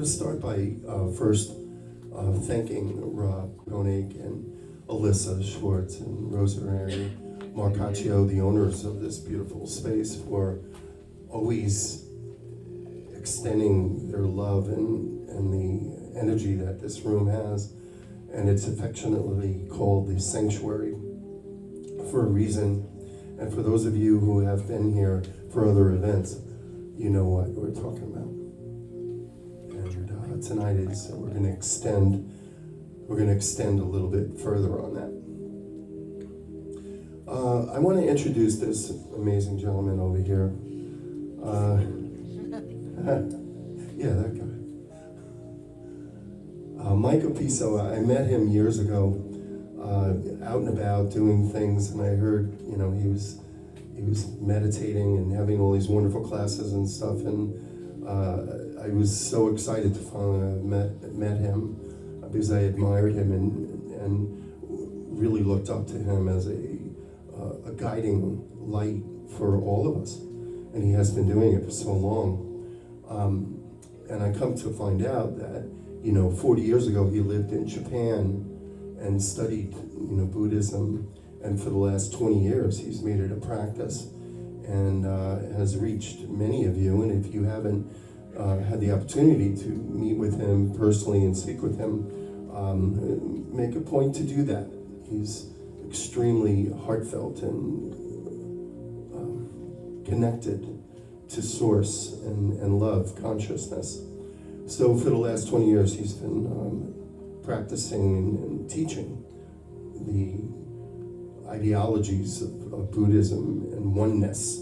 to start by first thanking Rob Koenig and Alyssa Schwartz and Rosemary Marcaccio, the owners of this beautiful space, for always extending their love and the energy that this room has. And it's affectionately called the Sanctuary for a reason. And for those of you who have been here for other events, you know what we're talking about. And tonight is we're going to extend a little bit further on that. I want to introduce this amazing gentleman over here. Yeah, that guy. Mike Opisso. I met him years ago, out and about doing things, and I heard, he was meditating and having all these wonderful classes and stuff, and I was so excited to finally have met him because I admired him and really looked up to him as a guiding light for all of us, and he has been doing it for so long. And I come to find out that 40 years ago he lived in Japan and studied Buddhism, and for the last 20 years he's made it a practice and has reached many of you. And if you haven't had the opportunity to meet with him personally and speak with him, make a point to do that. He's extremely heartfelt and connected to source and love consciousness. So for the last 20 years he's been practicing and teaching the ideologies of Buddhism and oneness.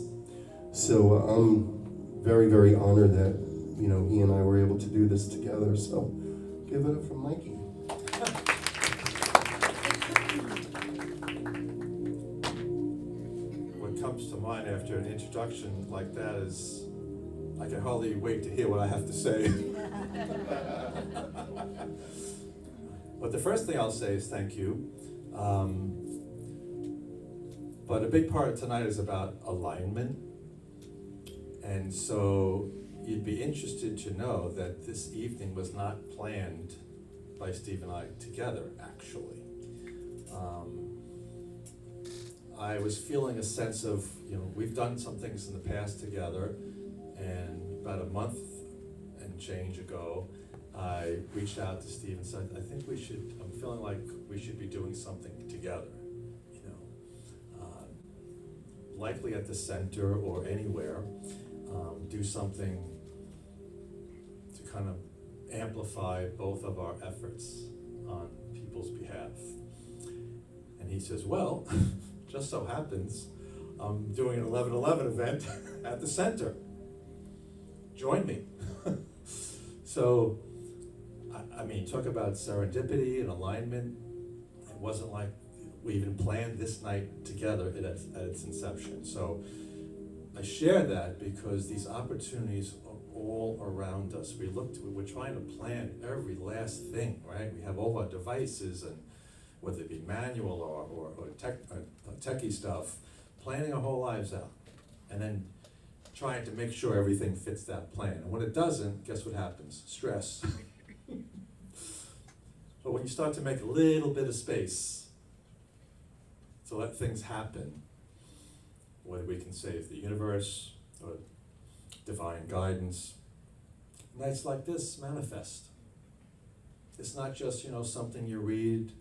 So I'm very, very honored that he and I were able to do this together. So give it up for Mikey. What comes to mind after an introduction like that is I can hardly wait to hear what I have to say. But the first thing I'll say is thank you. But a big part of tonight is about alignment. And so you'd be interested to know that this evening was not planned by Steve and I together, actually. I was feeling a sense of, we've done some things in the past together, and about a month and change ago, I reached out to Steve and said, I'm feeling like we should be doing something together, likely at the center or anywhere, do something to kind of amplify both of our efforts on people's behalf. And he says, well, just so happens, I'm doing an 11/11 event at the center. Join me. So, talk about serendipity and alignment. It wasn't like we even planned this night together at its inception. So I share that because these opportunities are all around us. We're trying to plan every last thing, right? We have all our devices, and whether it be manual or techie stuff, planning our whole lives out, and then trying to make sure everything fits that plan. And when it doesn't, guess what happens? Stress. But when you start to make a little bit of space to let things happen, whether we can say it's the universe or divine guidance, nights like this manifest. It's not just, something you read,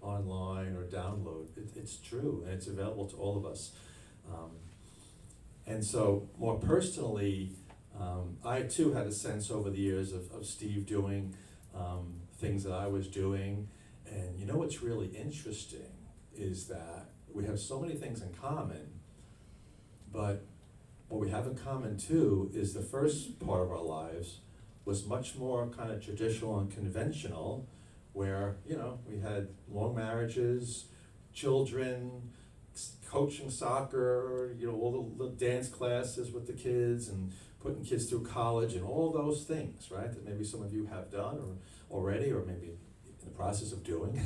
online or download. It's true, and it's available to all of us. And so, more personally, I too had a sense over the years of Steve doing things that I was doing. And what's really interesting is that we have so many things in common, but what we have in common too is the first part of our lives was much more kind of traditional and conventional, where, we had long marriages, children, coaching soccer, all the dance classes with the kids, and putting kids through college, and all those things, right, that maybe some of you have done or already, or maybe in the process of doing.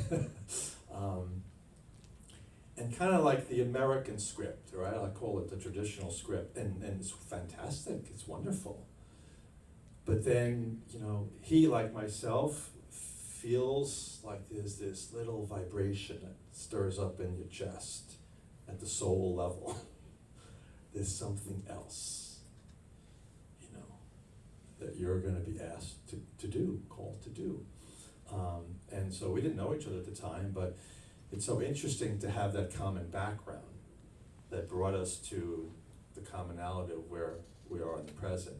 And kind of like the American script, right? I call it the traditional script, and it's fantastic, it's wonderful. But then, you know, he, like myself, feels like there's this little vibration that stirs up in your chest at the soul level. There's something else, you know, that you're going to be asked to do, called to do. And so we didn't know each other at the time, but it's so interesting to have that common background that brought us to the commonality of where we are in the present.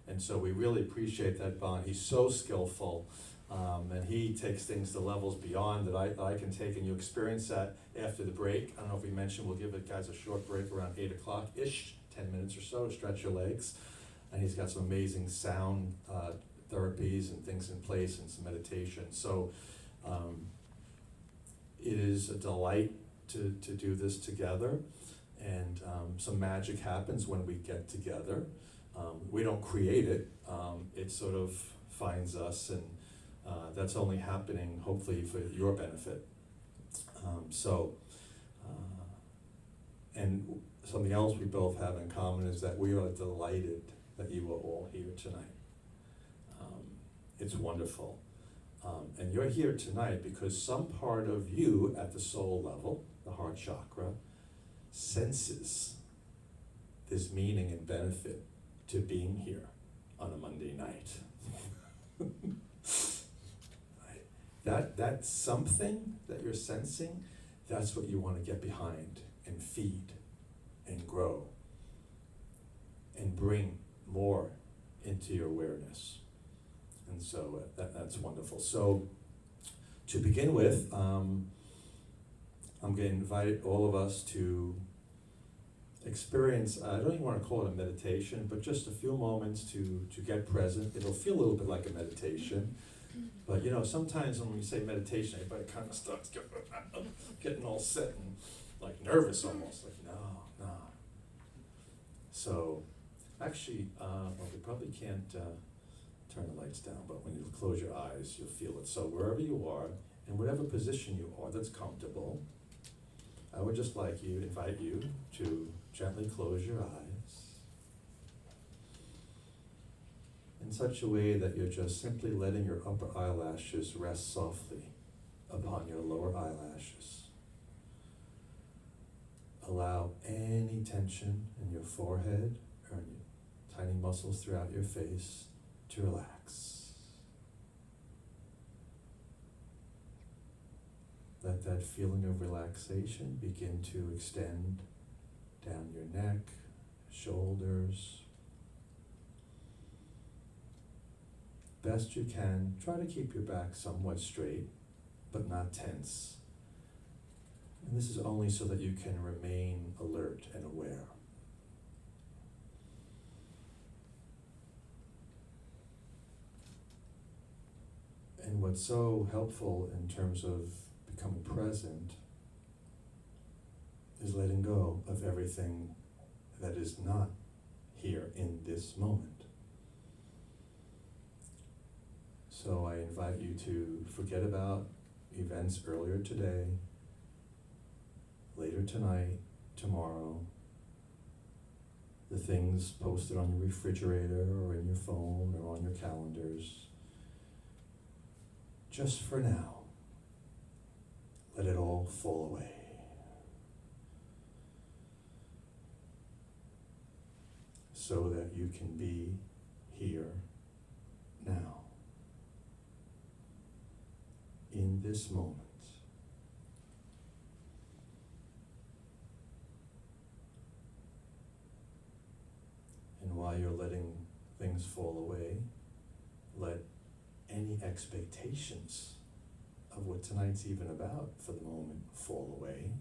And so we really appreciate that bond. He's so skillful, and he takes things to levels beyond that I can take, and you experience that after the break. I don't know if we mentioned, we'll give the guys a short break around 8 o'clock-ish, 10 minutes or so, stretch your legs. And he's got some amazing sound therapies and things in place and some meditation. So it is a delight to do this together, and some magic happens when we get together. We don't create it, it sort of finds us, and that's only happening hopefully for your benefit. And something else we both have in common is that we are delighted that you are all here tonight. It's wonderful. And you're here tonight because some part of you at the soul level, the heart chakra, senses this meaning and benefit to being here on a Monday night. Right? That's something that you're sensing, that's what you want to get behind and feed and grow and bring more into your awareness. And so that's wonderful. So to begin with, I'm going to invite all of us to experience, I don't even want to call it a meditation, but just a few moments to get present. It'll feel a little bit like a meditation, but you know, sometimes when we say meditation, everybody kind of starts getting all set and like nervous almost, like no. So actually, well, we probably can't turn the lights down, but when you close your eyes, you'll feel it. So wherever you are, in whatever position you are that's comfortable, I would just invite you to gently close your eyes in such a way that you're just simply letting your upper eyelashes rest softly upon your lower eyelashes. Allow any tension in your forehead or in your tiny muscles throughout your face to relax. Let that feeling of relaxation begin to extend down your neck, shoulders. Best you can, try to keep your back somewhat straight, but not tense. And this is only so that you can remain alert and aware. And what's so helpful in terms of becoming present is letting go of everything that is not here in this moment. So I invite you to forget about events earlier today, later tonight, tomorrow, the things posted on your refrigerator or in your phone or on your calendars. Just for now, let it all fall away. So that you can be here now, in this moment. And while you're letting things fall away, let any expectations of what tonight's even about for the moment fall away.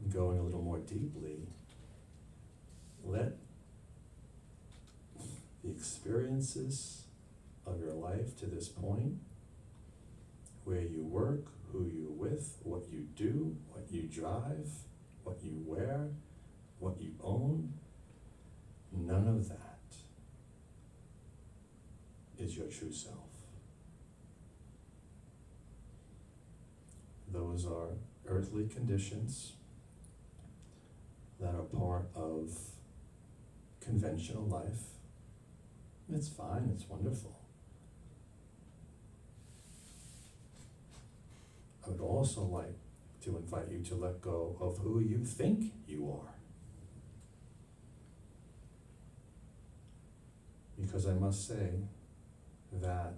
And going a little more deeply, let the experiences of your life to this point, where you work, who you're with, what you do, what you drive, what you wear, what you own, none of that is your true self. Those are earthly conditions that are part of conventional life. It's fine, it's wonderful. I would also like to invite you to let go of who you think you are. Because I must say, that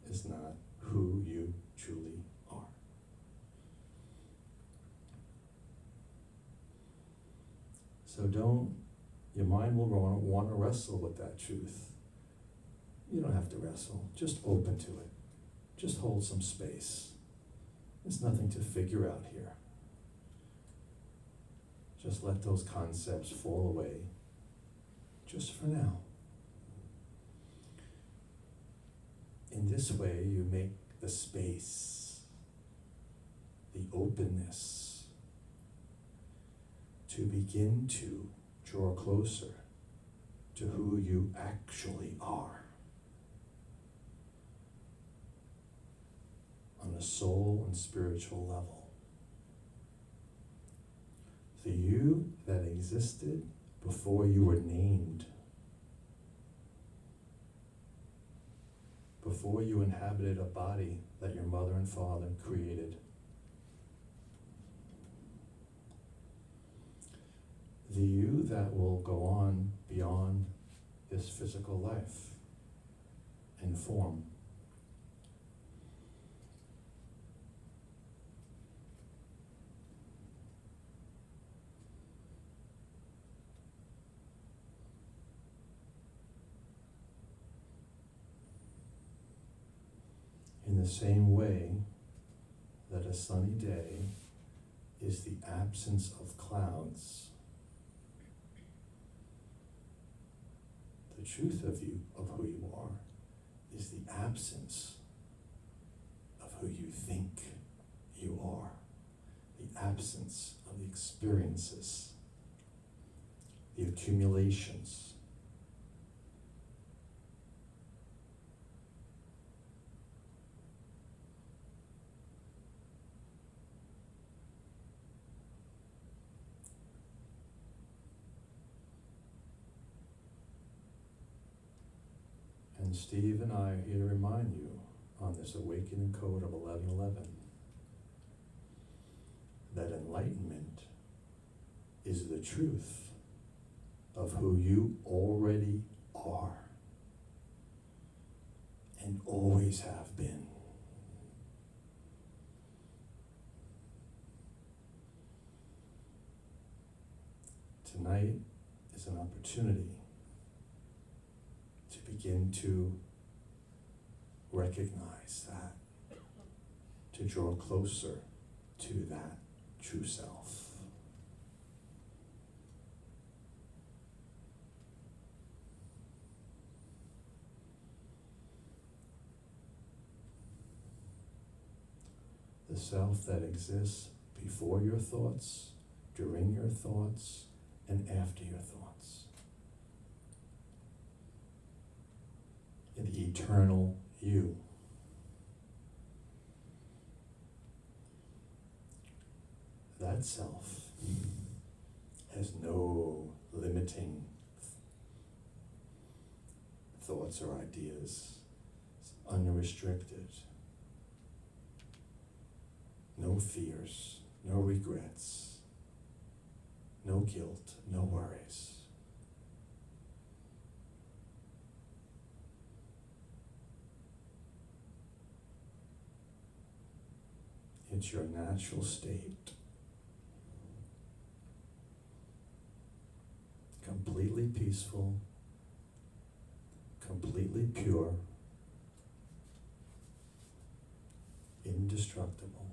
is not who you truly are. So your mind will want to wrestle with that truth. You don't have to wrestle, just open to it. Just hold some space. There's nothing to figure out here. Just let those concepts fall away, just for now. In this way, you make the space, the openness, to begin to draw closer to who you actually are on a soul and spiritual level. The you that existed before you were named, before you inhabited a body that your mother and father created. The you that will go on beyond this physical life and form. In the same way that a sunny day is the absence of clouds, the truth of who you are, is the absence of who you think you are, the absence of the experiences, the accumulations. And Steve and I are here to remind you on this awakening code of 1111 that enlightenment is the truth of who you already are and always have been. Tonight is an opportunity to begin to recognize that, to draw closer to that true self. The self that exists before your thoughts, during your thoughts, and after your thoughts. The eternal you. That self has no limiting thoughts or ideas. It's unrestricted. No fears, no regrets, no guilt, no worries. It's your natural state. Completely peaceful, completely pure, indestructible.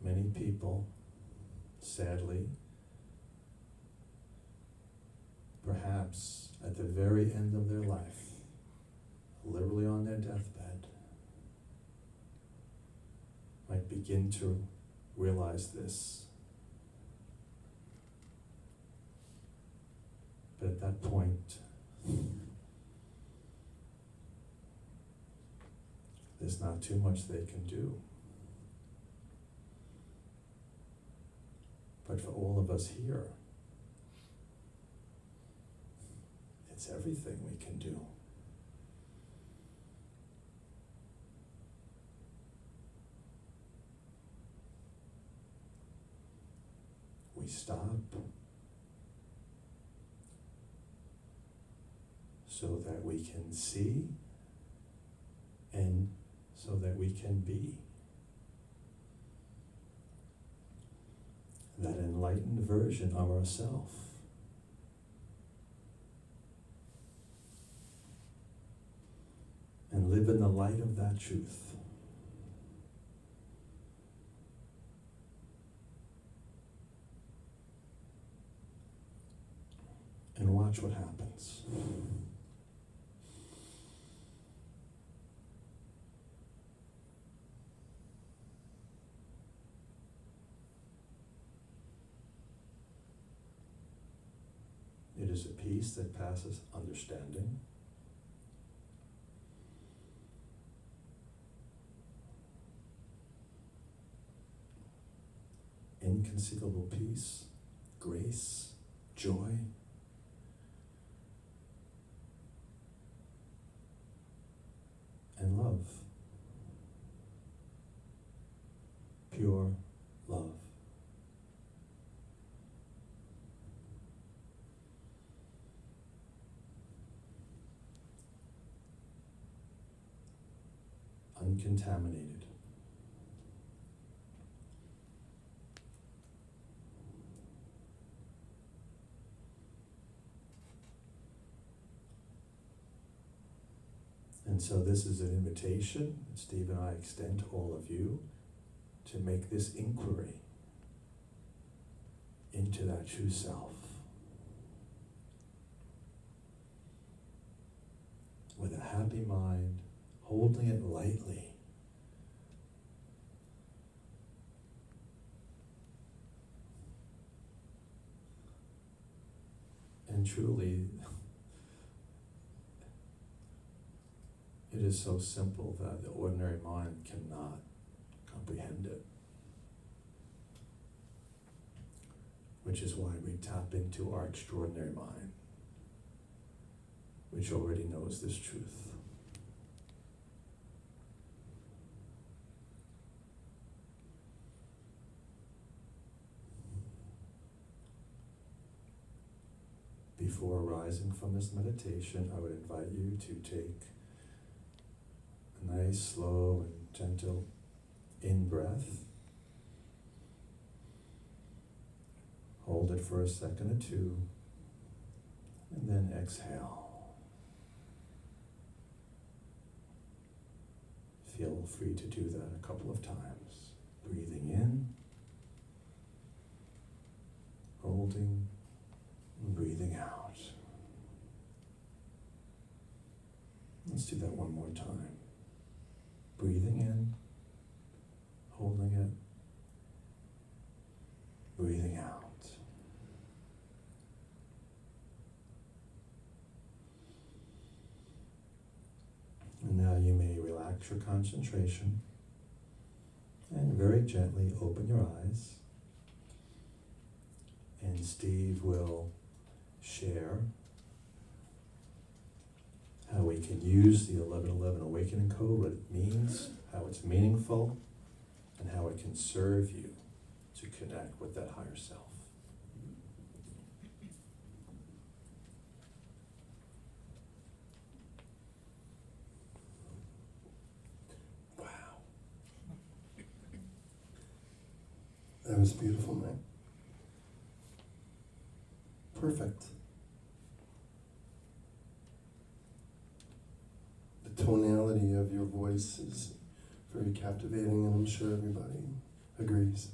Many people, sadly, perhaps at the very end of their life, literally on their deathbed, might begin to realize this. But at that point, there's not too much they can do. but for all of us here, it's everything we can do. We stop so that we can see and so that we can be that enlightened version of ourselves. And live in the light of that truth. And watch what happens. It is a peace that passes understanding. Inconceivable peace, grace, joy. And love. Pure love. Uncontaminated. And so this is an invitation that Steve and I extend to all of you to make this inquiry into that true self with a happy mind, holding it lightly. And truly, it is so simple that the ordinary mind cannot comprehend it. Which is why we tap into our extraordinary mind, which already knows this truth. Before arising from this meditation, I would invite you to take a nice, slow, and gentle in-breath. Hold it for a second or two, and then exhale. Feel free to do that a couple of times. Breathing in, holding, and breathing out. Let's do that one more time. Breathing in, holding it, breathing out. And now you may relax your concentration and very gently open your eyes. And Steve will share how we can use the 1111 Awakening Code, what it means, how it's meaningful, and how it can serve you to connect with that higher self. Wow. That was beautiful, man. Perfect. The tonality of your voice is very captivating, and I'm sure everybody agrees.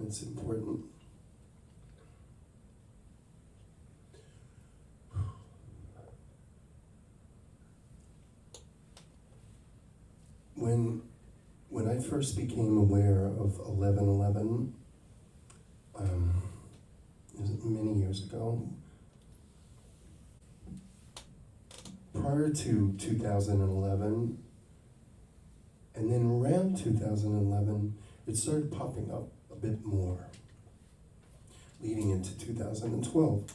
It's important. When I first became aware of 1111, it was many years ago, prior to 2011, and then around 2011, it started popping up a bit more. leading into 2012.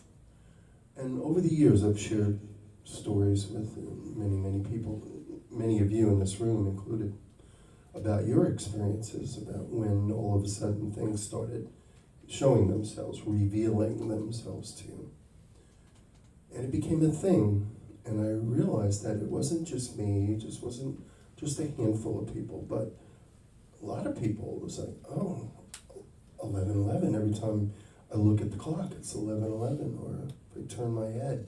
And over the years, I've shared stories with many people, many of you in this room included, about your experiences, about when all of a sudden things started showing themselves, revealing themselves to you. And it became a thing, and I realized that it wasn't just me, it just wasn't just a handful of people, but a lot of people. It was like, oh, 11:11, every time I look at the clock, it's 11:11, or if I turn my head.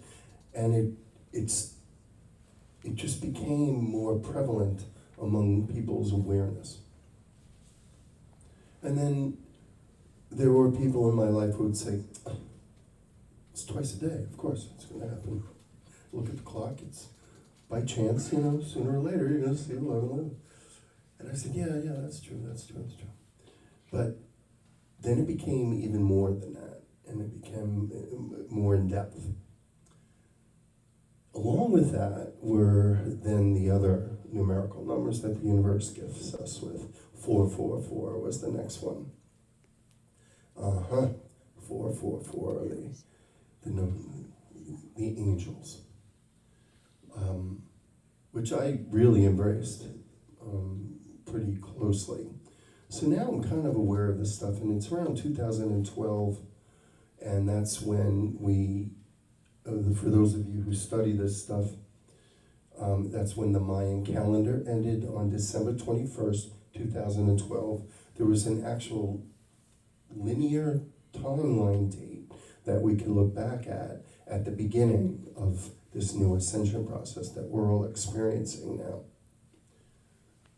And it just became more prevalent among people's awareness. And then there were people in my life who would say, it's twice a day, of course, it's going to happen. Look at the clock, it's by chance, sooner or later you're going to see 11:11. And I said, yeah, that's true. But then it became even more than that, and it became more in depth. Along with that were then the other numerical numbers that the universe gifts us with. 444 was the next one. 444, the angels, which I really embraced pretty closely. So now I'm kind of aware of this stuff, and it's around 2012, and that's when we, for those of you who study this stuff, that's when the Mayan calendar ended on December 21st, 2012. There was an actual linear timeline date that we can look back at the beginning of this new ascension process that we're all experiencing now.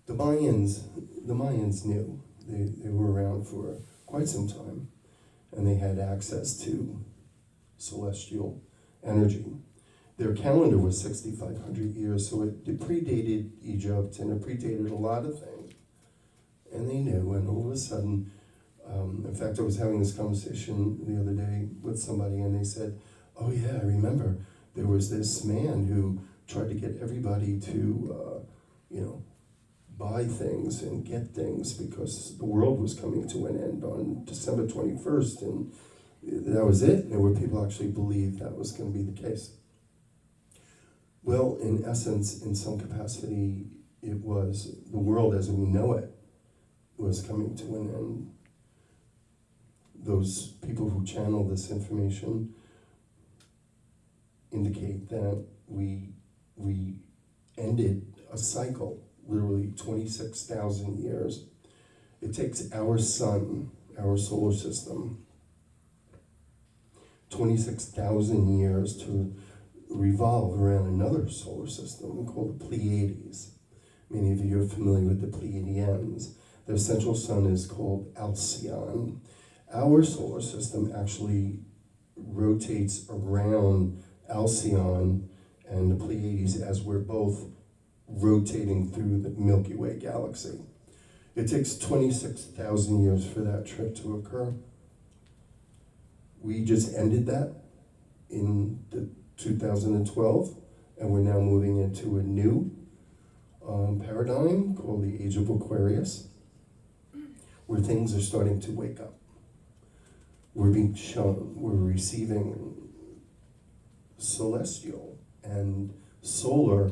The Mayans knew. They were around for quite some time, and they had access to celestial energy. Their calendar was 6,500 years, so it predated Egypt, and it predated a lot of things. And they knew, and all of a sudden, in fact, I was having this conversation the other day with somebody, and they said, oh yeah, I remember there was this man who tried to get everybody to, buy things and get things because the world was coming to an end on December 21st, and that was it. And there were people actually believed that was going to be the case. Well, in essence, in some capacity, it was the world as we know it was coming to an end. Those people who channel this information indicate that we ended a cycle, literally 26,000 years. It takes our sun, our solar system, 26,000 years to revolve around another solar system called the Pleiades. Many of you are familiar with the Pleiadians. Their central sun is called Alcyon. Our solar system actually rotates around Alcyon and the Pleiades as we're both rotating through the Milky Way galaxy. It takes 26,000 years for that trip to occur. We just ended that in 2012, and we're now moving into a new paradigm called the Age of Aquarius, where things are starting to wake up. We're being shown, we're receiving celestial and solar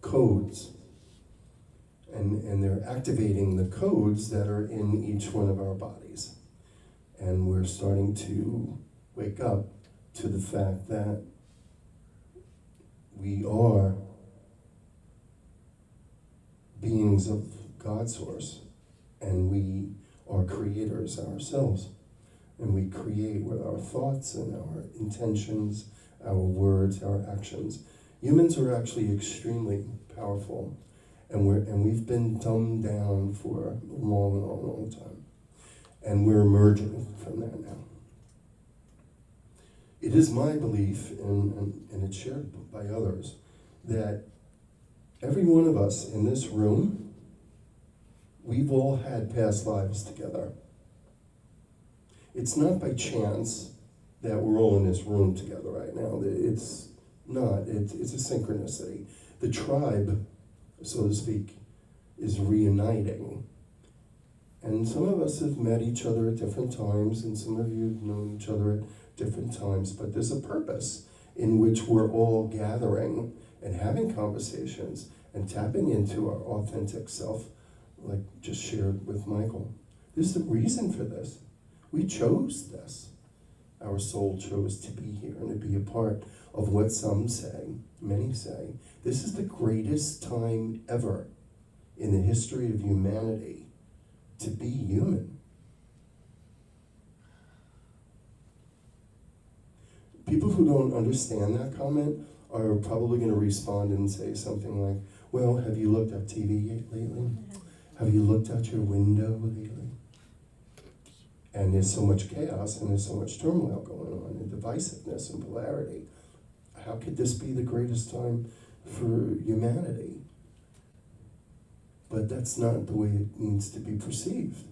codes, and they're activating the codes that are in each one of our bodies. And we're starting to wake up to the fact that we are beings of God source, and we are creators ourselves. And we create with our thoughts and our intentions, our words, our actions. Humans are actually extremely powerful, and we've been dumbed down for a long time. And we're emerging from that now. It is my belief, and it's shared by others, that every one of us in this room, we've all had past lives together. It's not by chance that we're all in this room together right now. It's not. It's a synchronicity. The tribe, so to speak, is reuniting. And some of us have met each other at different times, and some of you have known each other at different times, but there's a purpose in which we're all gathering and having conversations and tapping into our authentic self, like just shared with Michael. There's a reason for this. We chose this. Our soul chose to be here and to be a part of what some say, many say, this is the greatest time ever in the history of humanity to be human. People who don't understand that comment are probably going to respond and say something like, well, have you looked at TV lately? Have you looked out your window lately? And there's so much chaos and there's so much turmoil going on and divisiveness and polarity. How could this be the greatest time for humanity? But that's not the way it needs to be perceived.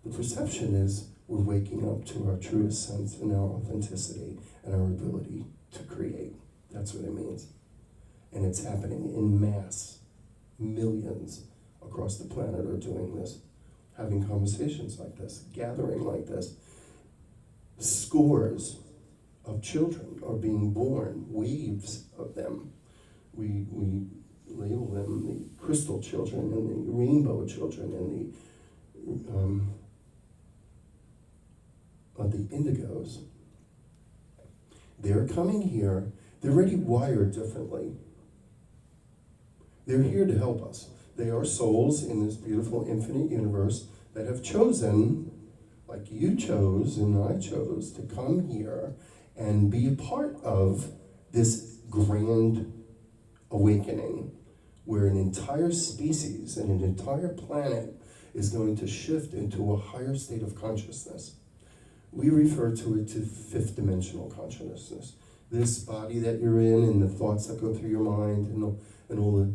The perception is we're waking up to our truest sense and our authenticity and our ability to create. That's what it means. And it's happening in mass. Millions across the planet are doing this, having conversations like this, gathering like this. Scores of children are being born, waves of them. We label them the crystal children and the rainbow children and the indigos. They're coming here. They're already wired differently. They're here to help us. They are souls in this beautiful infinite universe that have chosen, like you chose and I chose, to come here and be a part of this grand awakening where an entire species and an entire planet is going to shift into a higher state of consciousness. We refer to it to fifth dimensional consciousness. This body that you're in and the thoughts that go through your mind and all the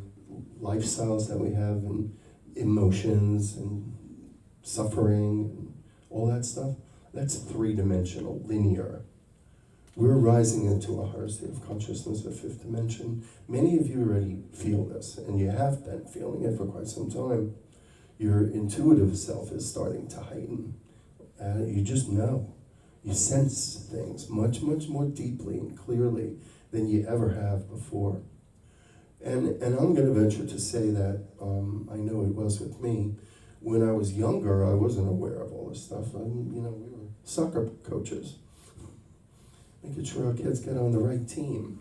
lifestyles that we have and emotions and suffering and all that stuff, that's three-dimensional, linear. We're rising into a higher state of consciousness, a fifth dimension. Many of you already feel this, and you have been feeling it for quite some time. Your intuitive self is starting to heighten. You just know. You sense things much, much more deeply and clearly than you ever have before. And I'm going to venture to say that I know it was with me. When I was younger, I wasn't aware of all this stuff. We were soccer coaches, making sure our kids get on the right team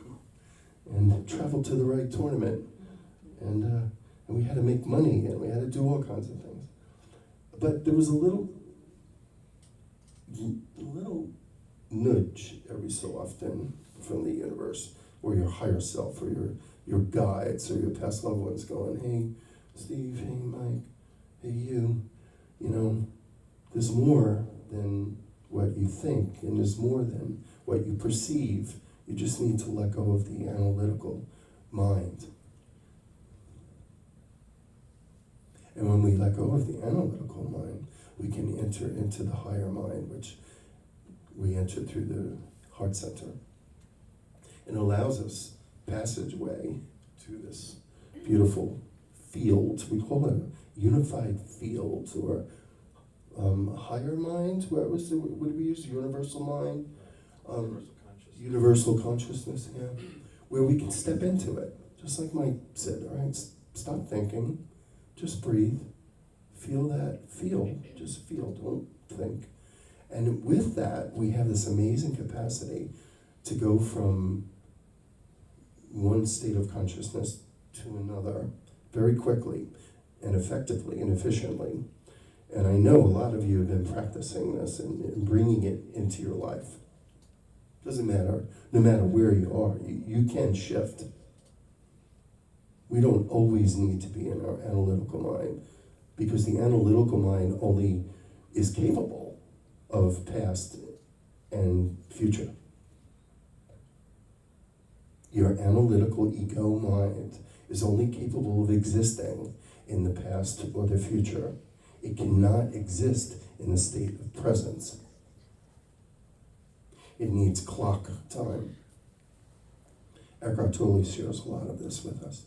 and travel to the right tournament. And we had to make money and we had to do all kinds of things. But there was a little nudge every so often from the universe, or your higher self, or your guides, or your past loved ones going, hey, Steve, hey, Mike, hey, you there's more than what you think, and there's more than what you perceive. You just need to let go of the analytical mind. And when we let go of the analytical mind, we can enter into the higher mind, which we enter through the heart center. It allows us passageway to this beautiful field. We call it a unified field, or higher mind. What would we use? Universal mind? Universal consciousness. Universal consciousness, yeah. Where we can step into it. Just like Mike said, all right? Stop thinking. Just breathe. Feel that. Feel. Just feel. Don't think. And with that, we have this amazing capacity to go from one state of consciousness to another very quickly and effectively and efficiently. And I know a lot of you have been practicing this and bringing it into your life. Doesn't matter, no matter where you are, you can shift. We don't always need to be in our analytical mind, because the analytical mind only is capable of past and future. Your analytical ego mind is only capable of existing in the past or the future. It cannot exist in the state of presence. It needs clock time. Eckhart Tolle shares a lot of this with us.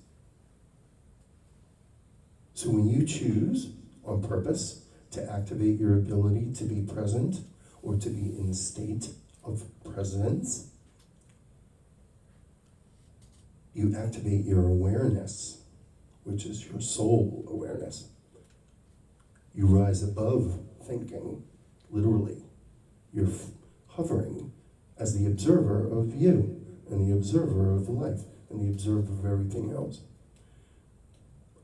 So when you choose on purpose to activate your ability to be present or to be in a state of presence. You activate your awareness, which is your soul awareness. You rise above thinking, literally. You're hovering as the observer of you, and the observer of life, and the observer of everything else.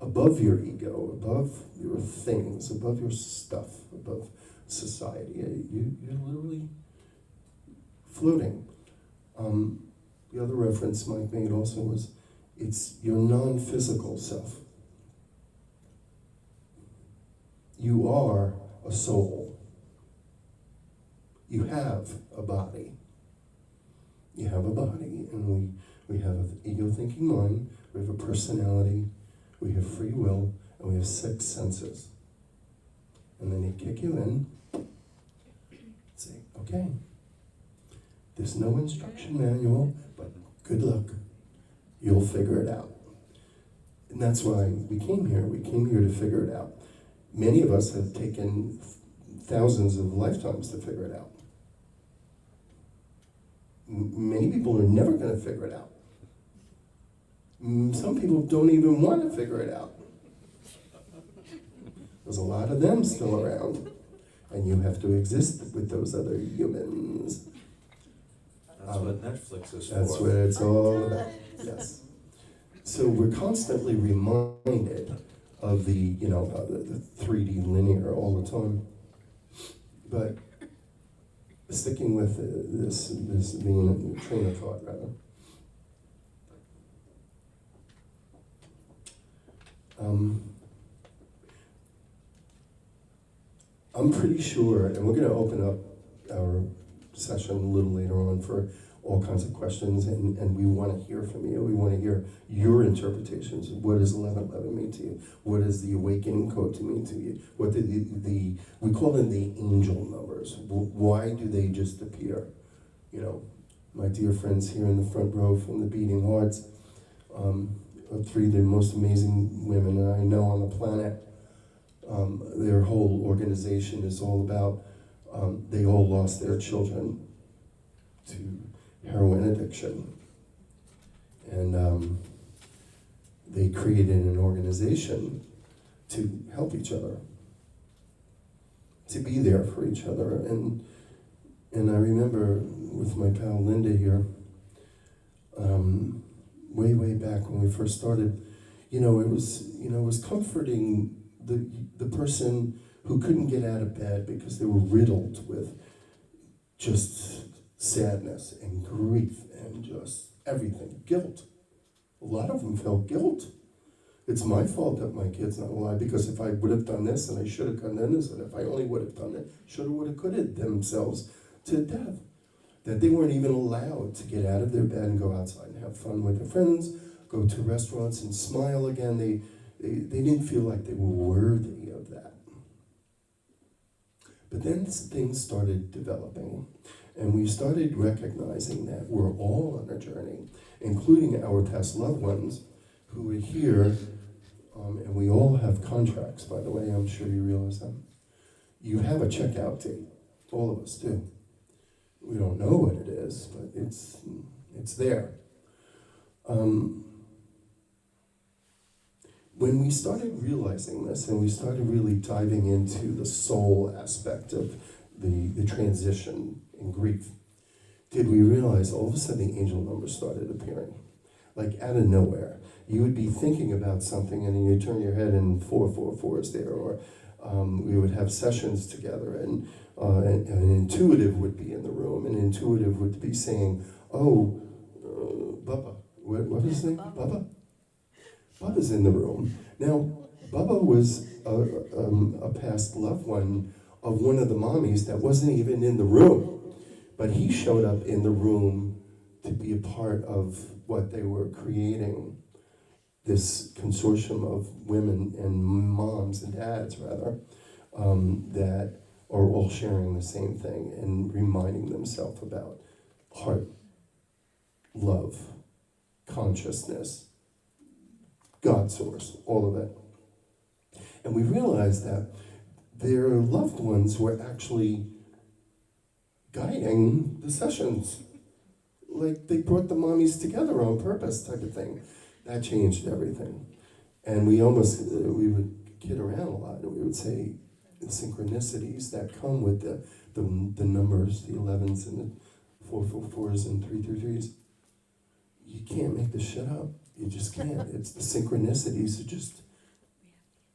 Above your ego, above your things, above your stuff, above society. You're literally floating. The other reference Mike made also was, it's your non-physical self. You are a soul. You have a body. You have a body, and we have an ego-thinking mind, we have a personality, we have free will, and we have 6 senses. And then they kick you in, say, okay, there's no instruction manual, but good luck. You'll figure it out. And that's why we came here. We came here to figure it out. Many of us have taken thousands of lifetimes to figure it out. Many people are never going to figure it out. Some people don't even want to figure it out. There's a lot of them still around, and you have to exist with those other humans. That's what Netflix is for. That's what it's all about. Yes. So we're constantly reminded of the 3D linear all the time. But sticking with this being a train of thought, rather. I'm pretty sure, and we're going to open up our session a little later on for all kinds of questions, and we want to hear from you. We want to hear your interpretations. What does 1111 mean to you? What does the awakening code to mean to you? What did we call them the angel numbers? Why do they just appear? You know, my dear friends here in the front row from the Beating Hearts, are 3 of the most amazing women I know on the planet. Their whole organization is all about, they all lost their children to heroin addiction. And they created an organization to help each other, to be there for each other. And I remember with my pal Linda here, way back when we first started, it was comforting the person who couldn't get out of bed because they were riddled with just sadness and grief and just everything, guilt. A lot of them felt guilt. It's my fault that my kid's not alive, because if I would have done this and I should have done this, and if I only would have done it, shoulda, woulda, coulda themselves to death. That they weren't even allowed to get out of their bed and go outside and have fun with their friends, go to restaurants and smile again. They didn't feel like they were worthy of that. But then things started developing, and we started recognizing that we're all on a journey, including our past loved ones who are here, and we all have contracts, by the way. I'm sure you realize that. You have a checkout date. All of us do. We don't know what it is, but it's there. When we started realizing this, and we started really diving into the soul aspect of the transition in grief, did we realize all of a sudden the angel numbers started appearing, like out of nowhere. You would be thinking about something, and then you turn your head, and 444 is there, or we would have sessions together, and an intuitive would be in the room. An intuitive would be saying, "Oh, Bubba, what is his name? Bubba? Bubba's in the room." Now, Bubba was a past loved one of one of the mommies that wasn't even in the room, but he showed up in the room to be a part of what they were creating, this consortium of women and moms and dads, rather, that are all sharing the same thing and reminding themselves about heart, love, consciousness, God source, all of it. And we realized that their loved ones were actually guiding the sessions. Like they brought the mommies together on purpose type of thing. That changed everything. And we would kid around a lot. We would say the synchronicities that come with the numbers, the 11s and the 444s and 333s. You can't make this shit up. You just can't. It's the synchronicities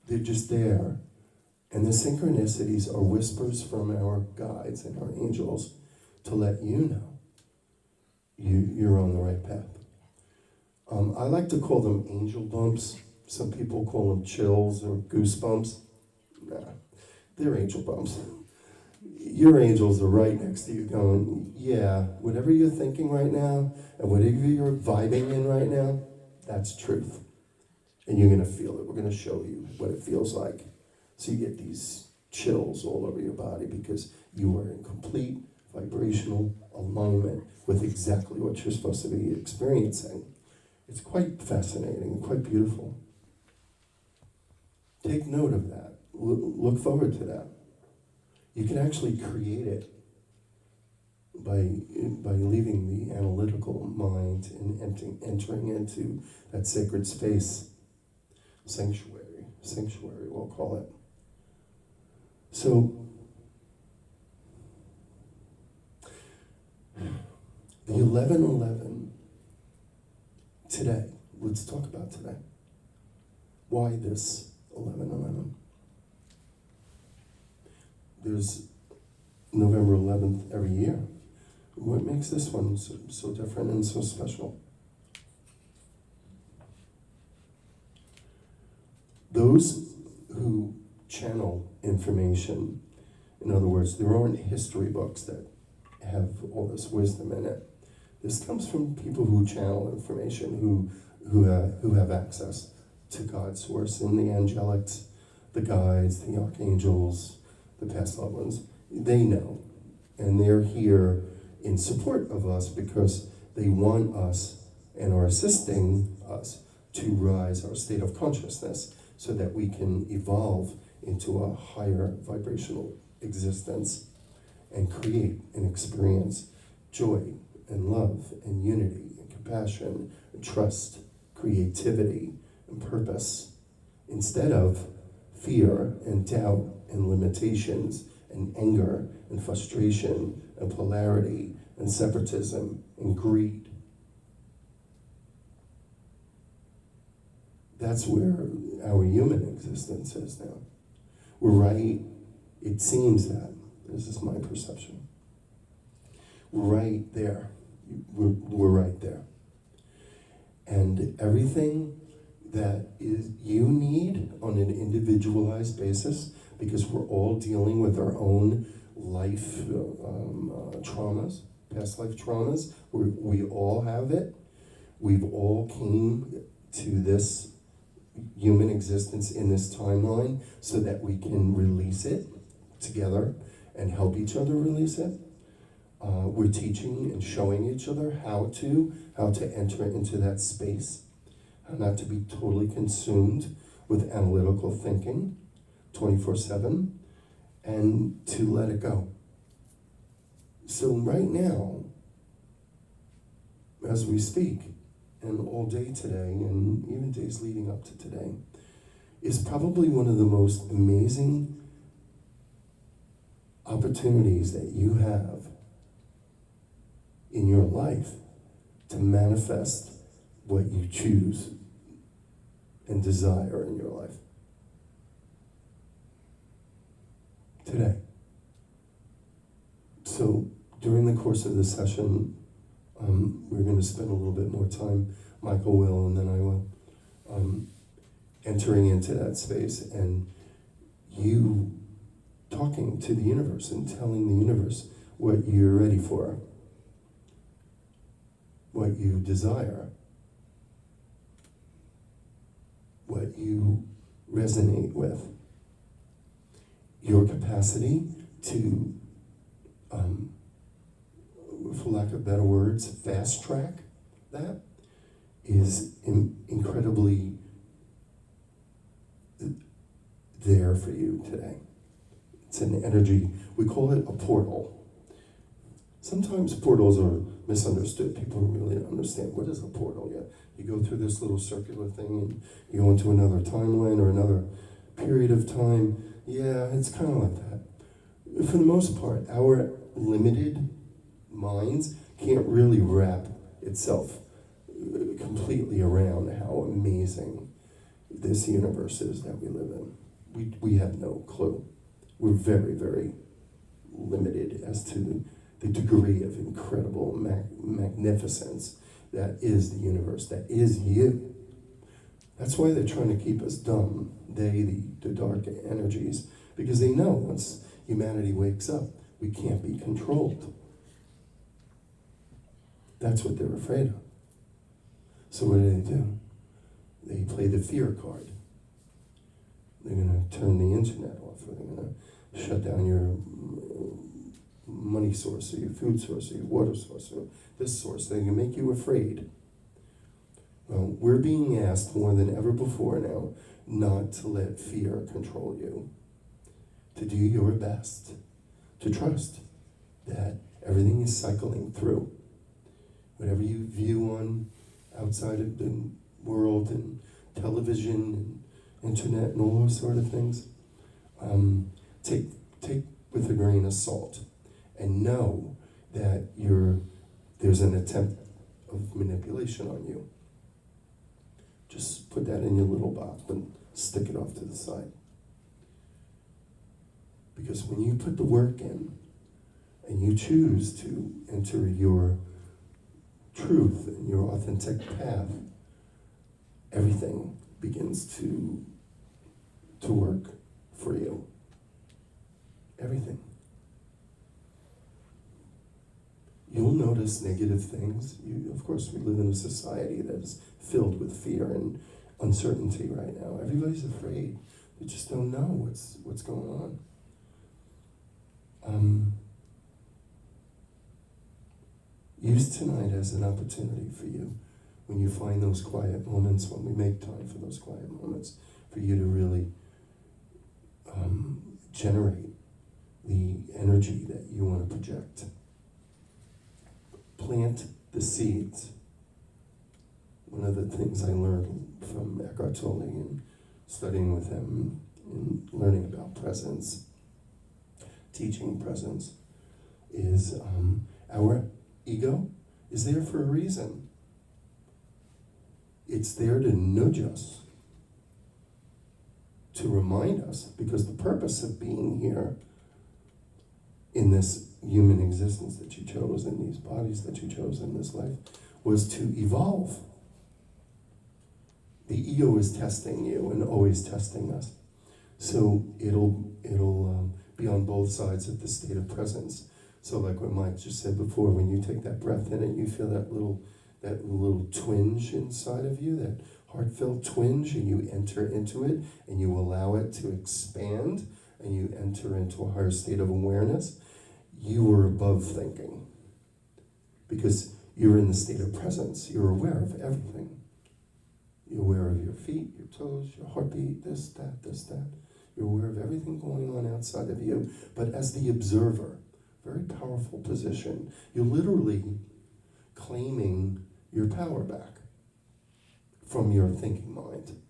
they're just there. And the synchronicities are whispers from our guides and our angels to let you know you're on the right path. I like to call them angel bumps. Some people call them chills or goosebumps. Nah, they're angel bumps. Your angels are right next to you going, yeah, whatever you're thinking right now and whatever you're vibing in right now, that's truth. And you're going to feel it. We're going to show you what it feels like. So you get these chills all over your body because you are in complete vibrational alignment with exactly what you're supposed to be experiencing. It's quite fascinating and quite beautiful. Take note of that. Look forward to that. You can actually create it by leaving the analytical mind and entering into that sacred space. Sanctuary, we'll call it. So, the 11:11 today, let's talk about today. Why this 11:11? There's November 11th every year. What makes this one so different and so special? Those who channel information, in other words, there aren't history books that have all this wisdom in it. This comes from people who channel information, who have access to God's source and the angelics, the guides, the archangels, the past loved ones. They know, and they're here in support of us because they want us and are assisting us to rise our state of consciousness so that we can evolve into a higher vibrational existence and create and experience joy and love and unity and compassion and trust, creativity and purpose, instead of fear and doubt and limitations and anger and frustration and polarity and separatism and greed. That's where our human existence is now. We're right, it seems that, this is my perception, we're right there. We're right there. And everything that you need on an individualized basis, because we're all dealing with our own life traumas, past life traumas. We all have it. We've all came to this human existence in this timeline so that we can release it together and help each other release it. We're teaching and showing each other how to enter into that space, how not to be totally consumed with analytical thinking 24/7, and to let it go. So right now, as we speak, and all day today, and even days leading up to today, is probably one of the most amazing opportunities that you have in your life to manifest what you choose and desire in your life. Today. So during the course of the session, we're going to spend a little bit more time, Michael will, and then I will, entering into that space and you talking to the universe and telling the universe what you're ready for, what you desire, what you resonate with. Your capacity to, for lack of better words, fast track that is incredibly, there for you today. It's an energy, we call it a portal. Sometimes portals are misunderstood. People don't really understand what is a portal yet. You go through this little circular thing and you go into another timeline or another period of time. Yeah, it's kind of like that. For the most part, our limited minds can't really wrap itself completely around how amazing this universe is that we live in. We have no clue. We're very, very limited as to the degree of incredible magnificence that is the universe, that is you. That's why they're trying to keep us dumb, the dark energies, because they know once humanity wakes up, we can't be controlled. That's what they're afraid of. So what do? They play the fear card. They're going to turn the internet off, or they're going to shut down your money source, or your food source, or your water source, or this source. They're going to make you afraid. Well, we're being asked more than ever before now not to let fear control you, to do your best, to trust that everything is cycling through. Whatever you view on outside of the world and television and internet and all those sort of things, take with a grain of salt and know that there's an attempt of manipulation on you. Just put that in your little box and stick it off to the side. Because when you put the work in and you choose to enter your truth and your authentic path, everything begins to work for you. Everything. You'll notice negative things. Of course, we live in a society that is filled with fear and uncertainty right now. Everybody's afraid. They just don't know what's going on. Use tonight as an opportunity for you, when you find those quiet moments, when we make time for those quiet moments, for you to really generate the energy that you want to project. Plant the seeds. One of the things I learned from Eckhart Tolle and studying with him and learning about presence, teaching presence, is our ego is there for a reason. It's there to nudge us, to remind us, because the purpose of being here in this human existence that you chose, in these bodies that you chose in this life, was to evolve. The ego is testing you and always testing us. So it'll be on both sides of the state of presence. So like what Mike just said before, when you take that breath in and you feel that little twinge inside of you, that heartfelt twinge, and you enter into it and you allow it to expand and you enter into a higher state of awareness, you are above thinking. Because you're in the state of presence. You're aware of everything. You're aware of your feet, your toes, your heartbeat, this, that. You're aware of everything going on outside of you. But as the observer, very powerful position, you're literally claiming your power back from your thinking mind.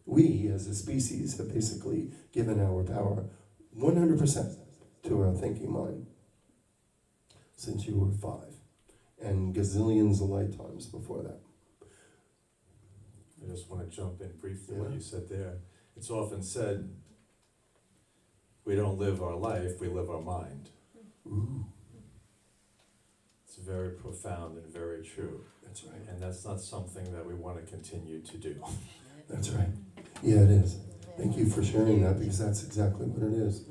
We, as a species, have basically given our power 100% to our thinking mind since you were 5, and gazillions of lifetimes before that. I just want to jump in briefly what you said there. It's often said, we don't live our life, we live our mind. Ooh. It's very profound and very true. That's right. And that's not something that we want to continue to do. That's right. Yeah, it is. Thank you for sharing that, because that's exactly what it is.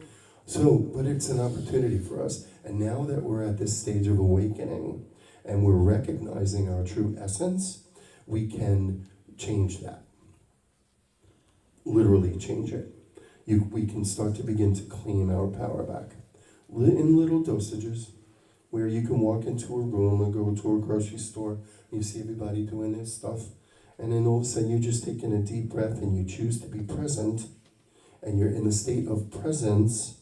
So, but it's an opportunity for us. And now that we're at this stage of awakening and we're recognizing our true essence, we can change that. Literally change it. We can start to begin to claim our power back in little dosages, where you can walk into a room or go to a grocery store and you see everybody doing their stuff, and then all of a sudden you're just taking a deep breath and you choose to be present, and you're in the state of presence,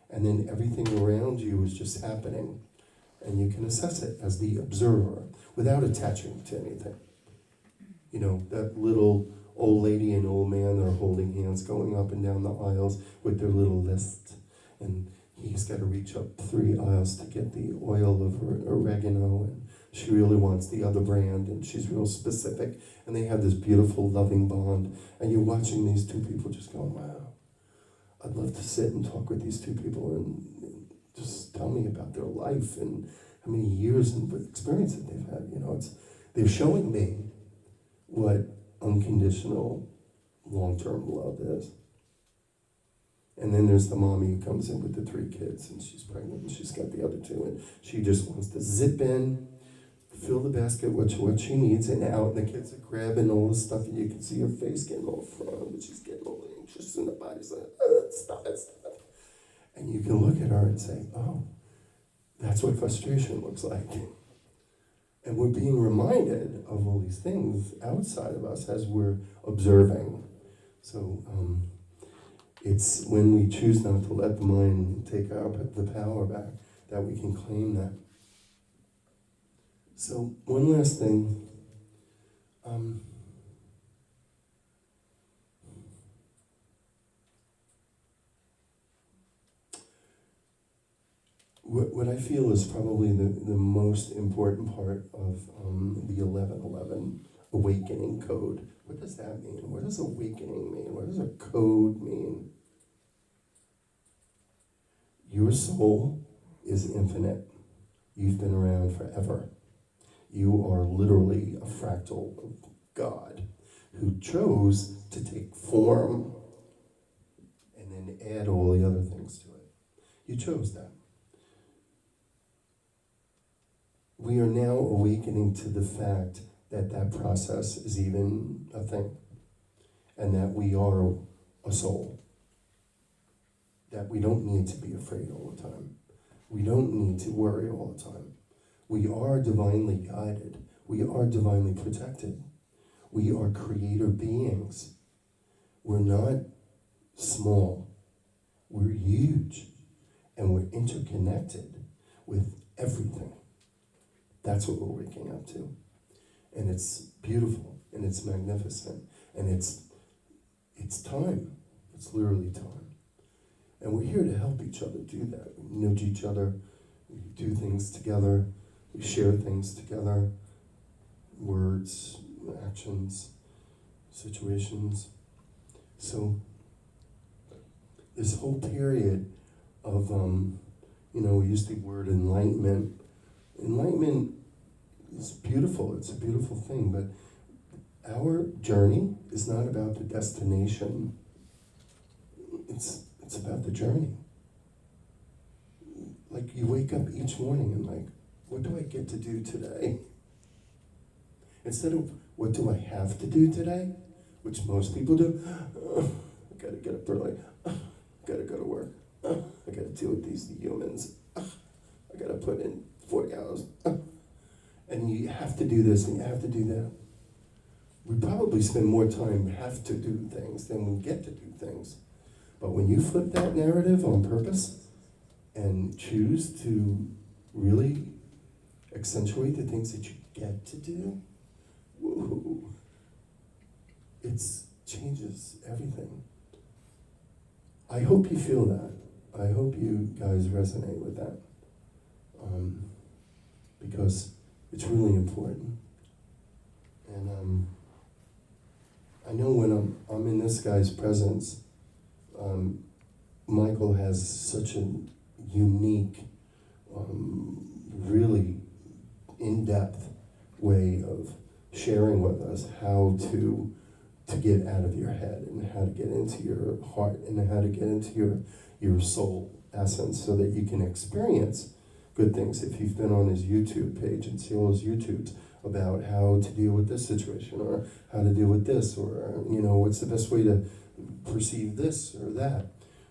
and then everything around you is just happening. And you can assess it as the observer without attaching to anything. You know, that little old lady and old man that are holding hands going up and down the aisles with their little list. And he's got to reach up 3 aisles to get the oil of oregano, and she really wants the other brand, and she's real specific. And they have this beautiful, loving bond. And you're watching these two people just going, wow, I'd love to sit and talk with these two people and just tell me about their life and how many years and experience that they've had. You know, they're showing me what unconditional long-term love is. And then there's the mommy who comes in with the 3 kids, and she's pregnant, and she's got the other 2, and she just wants to zip in, fill the basket with what she needs, and out, and the kids are grabbing all the stuff, and you can see her face getting all front, but she's getting all anxious, and the body's like, stop it, stop it. And you can look at her and say, oh, that's what frustration looks like. And we're being reminded of all these things outside of us as we're observing. So it's when we choose not to let the mind take the power back that we can claim that. So one last thing. What I feel is probably the most important part of the 1111 awakening code. What does that mean? What does awakening mean? What does a code mean? Your soul is infinite. You've been around forever. You are literally a fractal of God who chose to take form and then add all the other things to it. You chose that. We are now awakening to the fact that that process is even a thing, and that we are a soul, that we don't need to be afraid all the time. We don't need to worry all the time. We are divinely guided. We are divinely protected. We are creator beings. We're not small. We're huge, and we're interconnected with everything. That's what we're waking up to. And it's beautiful, and it's magnificent, and it's time. It's literally time. And we're here to help each other do that. We nudge each other, we do things together, we share things together, words, actions, situations. So this whole period of, we use the word enlightenment. Enlightenment is beautiful, it's a beautiful thing, but our journey is not about the destination. It's about the journey. Like, you wake up each morning and like, what do I get to do today? Instead of, what do I have to do today? Which most people do. I gotta get up early. I gotta go to work. I gotta deal with these humans. I gotta put in 40 hours. And you have to do this and you have to do that. We probably spend more time have to do things than we get to do things. But when you flip that narrative on purpose and choose to really accentuate the things that you get to do, whoa, it changes everything. I hope you feel that. I hope you guys resonate with that. Because it's really important. And I know when I'm in this guy's presence, Michael has such a unique, really in-depth way of sharing with us how to get out of your head and how to get into your heart and how to get into your soul essence so that you can experience good things. If you've been on his YouTube page and see all his YouTubes about how to deal with this situation or how to deal with this or, what's the best way to perceive this or that,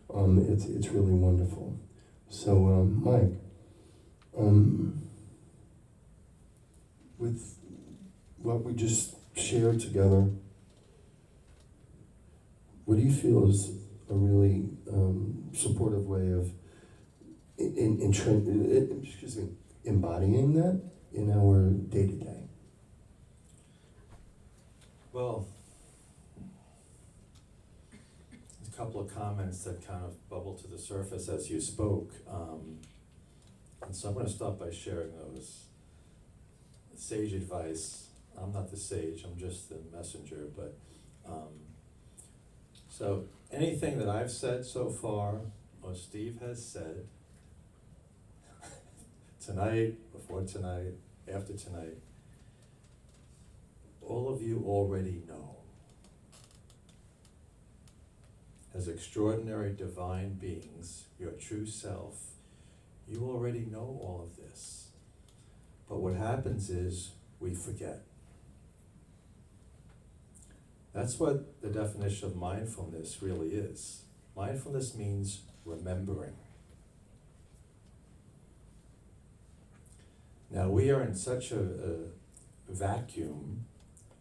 it's really wonderful. So, Mike, with what we just shared together, what do you feel is really supportive way of embodying that in our day-to-day. Well, a couple of comments that kind of bubbled to the surface as you spoke. And so I'm going to start by sharing those. Sage advice. I'm not the sage, I'm just the messenger, but so anything that I've said so far, or Steve has said, tonight, before tonight, after tonight, all of you already know. As extraordinary divine beings, your true self, you already know all of this. But what happens is we forget. That's what the definition of mindfulness really is. Mindfulness means remembering. Now we are in such a vacuum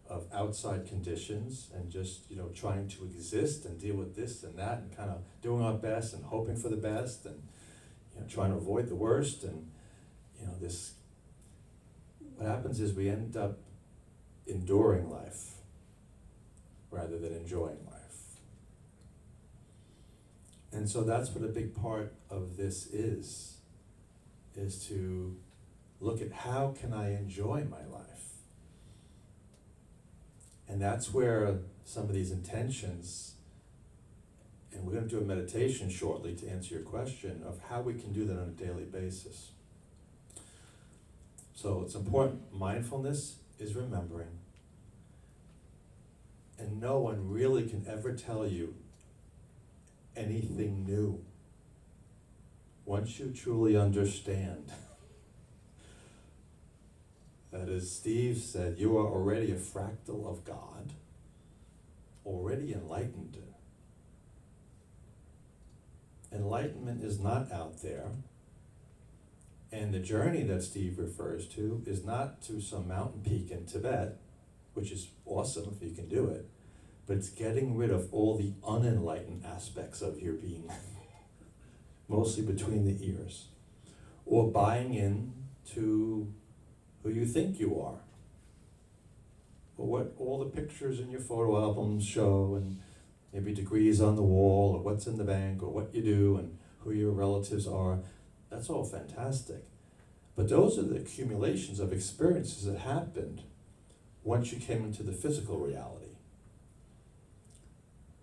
of outside conditions and just, trying to exist and deal with this and that and kind of doing our best and hoping for the best and, trying to avoid the worst and, this, what happens is we end up enduring life rather than enjoying life. And so that's what a big part of this is to look at how can I enjoy my life? And that's where some of these intentions, and we're going to do a meditation shortly to answer your question of how we can do that on a daily basis. So it's important. Mindfulness is remembering. And no one really can ever tell you anything new once you truly understand that, as Steve said, you are already a fractal of God, already enlightened. Enlightenment is not out there. And the journey that Steve refers to is not to some mountain peak in Tibet, which is awesome if you can do it, but it's getting rid of all the unenlightened aspects of your being, mostly between the ears, or buying in to who you think you are, or what all the pictures in your photo albums show, and maybe degrees on the wall, or what's in the bank, or what you do, and who your relatives are. That's all fantastic. But those are the accumulations of experiences that happened once you came into the physical reality.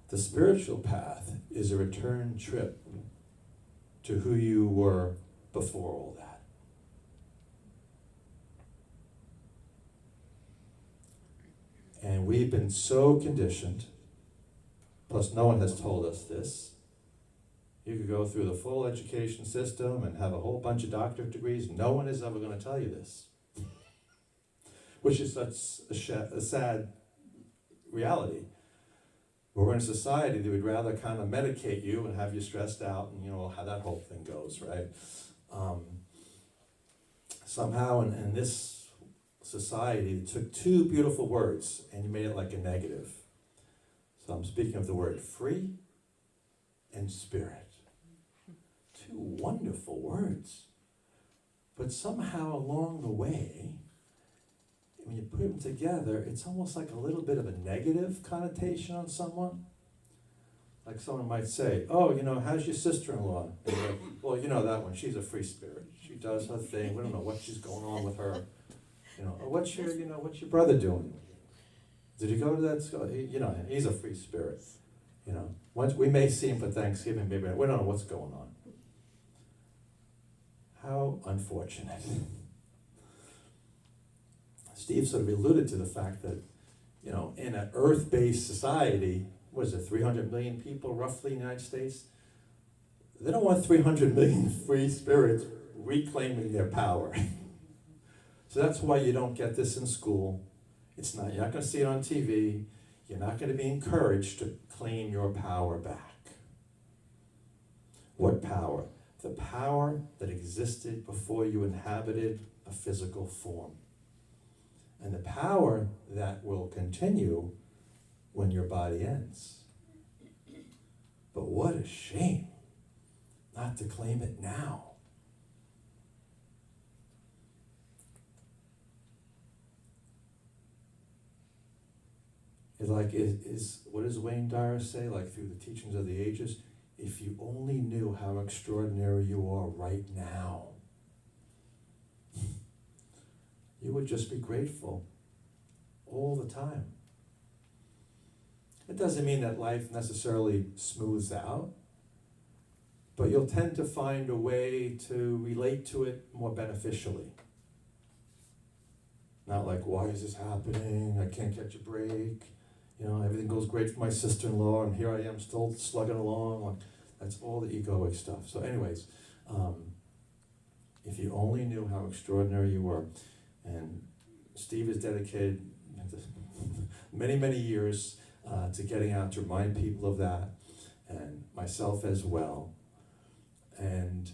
The spiritual path is a return trip to who you were before all that. And we've been so conditioned, plus no one has told us this. You could go through the full education system and have a whole bunch of doctorate degrees. No one is ever going to tell you this. Which is such a sad reality. We're in a society that would rather kind of medicate you and have you stressed out, and how that whole thing goes, right? Somehow in this society, it took two beautiful words and you made it like a negative. So I'm speaking of the word free and spirit. Two wonderful words. But somehow along the way, when you put them together, it's almost like a little bit of a negative connotation on someone. Like someone might say, oh, how's your sister-in-law? And you're like, well, that one, she's a free spirit. She does her thing. We don't know what she's going on with her. Or what's your brother doing? Did you go to that school? He's a free spirit. Once we may see him for Thanksgiving, maybe we don't know what's going on. How unfortunate. Steve sort of alluded to the fact that, in an earth-based society, what is it, 300 million people roughly in the United States? They don't want 300 million free spirits reclaiming their power. So that's why you don't get this in school. You're not going to see it on TV. You're not going to be encouraged to claim your power back. What power? The power that existed before you inhabited a physical form. And the power that will continue when your body ends. But what a shame not to claim it now. It's like, what does Wayne Dyer say? Like, through the teachings of the ages, if you only knew how extraordinary you are right now, you would just be grateful all the time. It doesn't mean that life necessarily smooths out, but you'll tend to find a way to relate to it more beneficially. Not like, why is this happening? I can't catch a break. You know, everything goes great for my sister-in-law, and here I am still slugging along. Like, that's all the egoic stuff. So anyways, if you only knew how extraordinary you were, and Steve has dedicated many, many years to getting out to remind people of that, and myself as well. And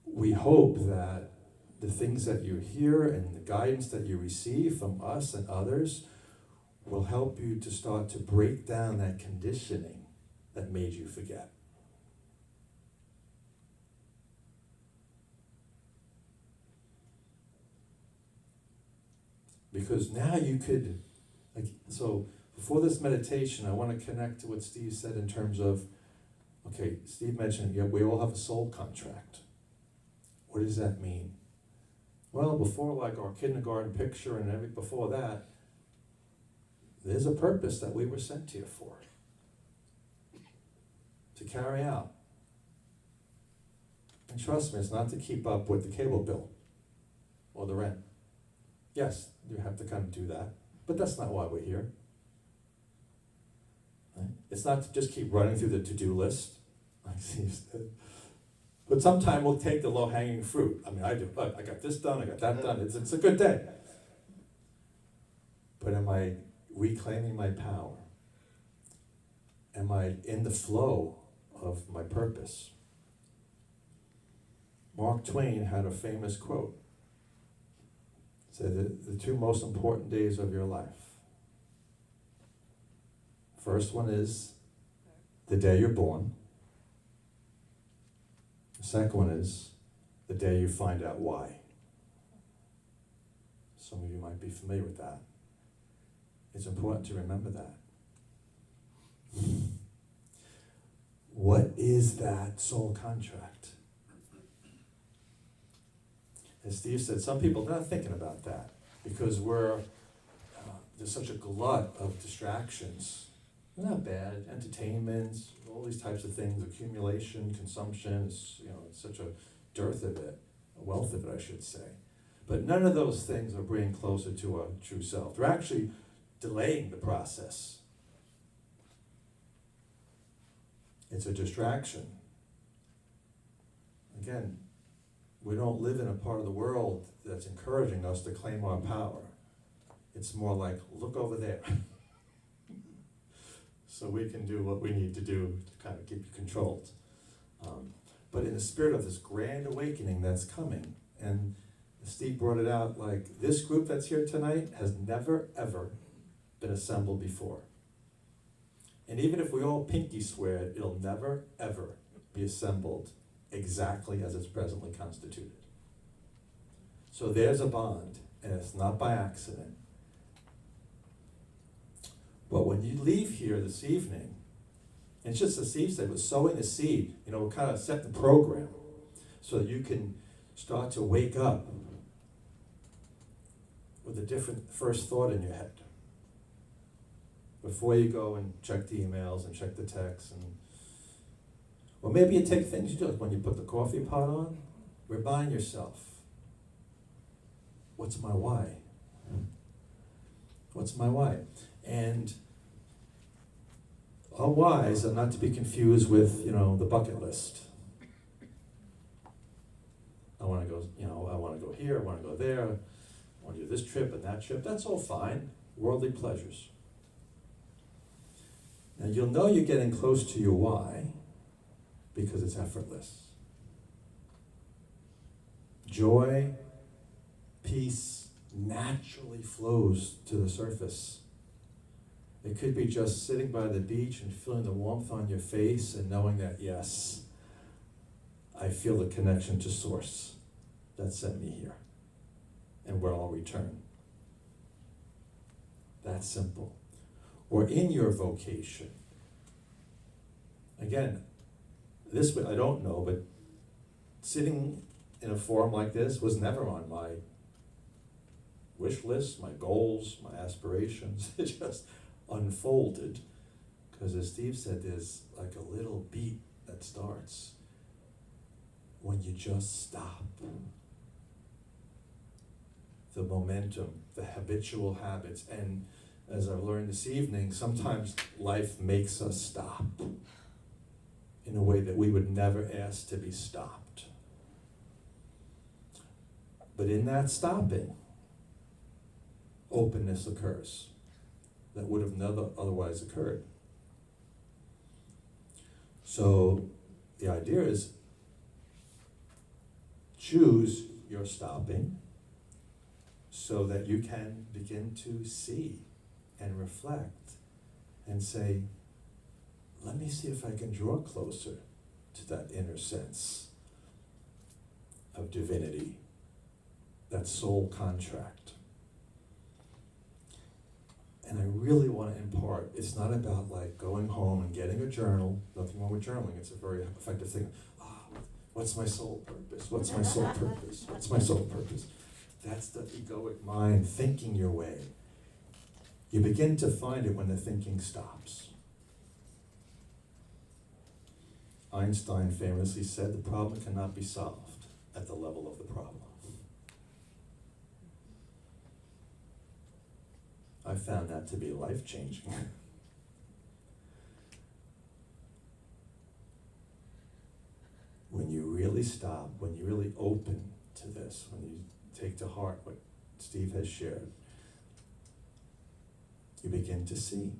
we hope that the things that you hear and the guidance that you receive from us and others will help you to start to break down that conditioning that made you forget. Because now you could, like, so before this meditation, I want to connect to what Steve said in terms of, okay, Steve mentioned, yeah, we all have a soul contract. What does that mean? Well, before like our kindergarten picture and before that, there's a purpose that we were sent here for, to carry out. And trust me, it's not to keep up with the cable bill or the rent. Yes, you have to kind of do that, but that's not why we're here. Right? It's not to just keep running through the to-do list, like Steve said. But sometime we'll take the low-hanging fruit. I mean, I do. I got this done, I got that done. It's a good day. But am I reclaiming my power? Am I in the flow of my purpose? Mark Twain had a famous quote. Said that the two most important days of your life. First one is the day you're born. The second one is the day you find out why. Some of you might be familiar with that. It's important to remember that. What is that soul contract? As Steve said, some people are not thinking about that because there's such a glut of distractions. They're not bad. Entertainment, all these types of things, accumulation, consumption, it's such a dearth of it, a wealth of it, I should say. But none of those things are bringing closer to our true self. They're actually delaying the process. It's a distraction. Again, we don't live in a part of the world that's encouraging us to claim our power. It's more like, look over there. So we can do what we need to do to kind of keep you controlled. But in the spirit of this grand awakening that's coming, and Steve brought it out, like this group that's here tonight has never, ever been assembled before. And even if we all pinky swear it, it'll never, ever be assembled exactly as it's presently constituted. So there's a bond, and it's not by accident. But when you leave here this evening, it's just as Steve said, with sowing the seed, we'll kind of set the program so that you can start to wake up with a different first thought in your head before you go and check the emails and check the texts. Or maybe you take things you do, like when you put the coffee pot on, remind yourself, what's my why? What's my why? And our whys are not to be confused with, the bucket list. I want to go, I want to go here, I want to go there, I want to do this trip and that trip. That's all fine, worldly pleasures. Now you'll know you're getting close to your why because it's effortless. Joy, peace naturally flows to the surface. It could be just sitting by the beach and feeling the warmth on your face and knowing that, yes, I feel the connection to Source that sent me here, and where I'll return. That's simple. Or in your vocation. Again, this way I don't know, but sitting in a forum like this was never on my wish list, my goals, my aspirations. It just unfolded. Because as Steve said, there's like a little beat that starts when you just stop. The momentum, the habitual habits, and as I've learned this evening, sometimes life makes us stop in a way that we would never ask to be stopped. But in that stopping, openness occurs that would have never otherwise occurred. So the idea is choose your stopping so that you can begin to see and reflect and say, let me see if I can draw closer to that inner sense of divinity, that soul contract. And I really want to impart, it's not about like going home and getting a journal, nothing wrong with journaling, it's a very effective thing. What's my soul purpose? What's my soul purpose? What's my soul purpose? That's the egoic mind thinking your way. You begin to find it when the thinking stops. Einstein famously said, the problem cannot be solved at the level of the problem. I found that to be life-changing. When you really stop, when you really open to this, when you take to heart what Steve has shared, you begin to see.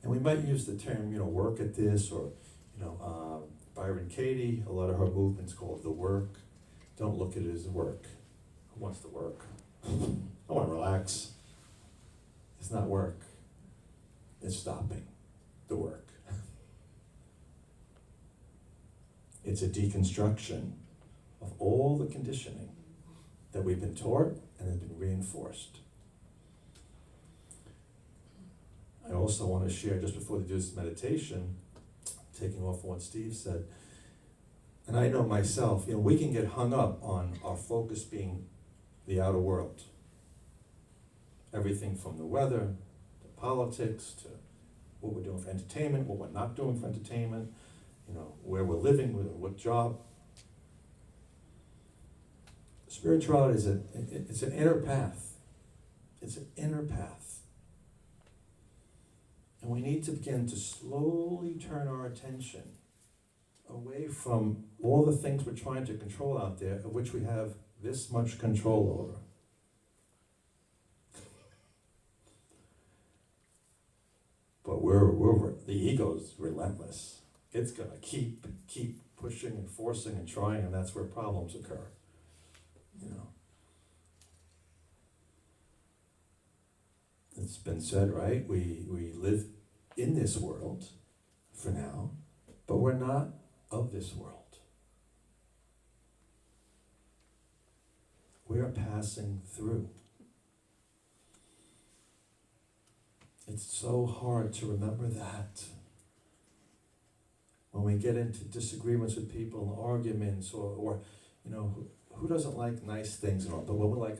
And we might use the term, work at this, or, Byron Katie, a lot of her movements called the work. Don't look at it as work. Who wants to work? I want to relax. It's not work. It's stopping the work. It's a deconstruction of all the conditioning that we've been taught and has been reinforced. I also want to share, just before we do this meditation, taking off what Steve said, and I know myself, we can get hung up on our focus being the outer world. Everything from the weather, to politics, to what we're doing for entertainment, what we're not doing for entertainment, where we're living, what job. Spirituality is it's an inner path. It's an inner path. And we need to begin to slowly turn our attention away from all the things we're trying to control out there, of which we have this much control over. But the ego's relentless. It's gonna keep pushing and forcing and trying, and that's where problems occur. It's been said, right? We live in this world for now, but we're not of this world. We are passing through. It's so hard to remember that. When we get into disagreements with people and arguments, or who doesn't like nice things and all, but when we're like,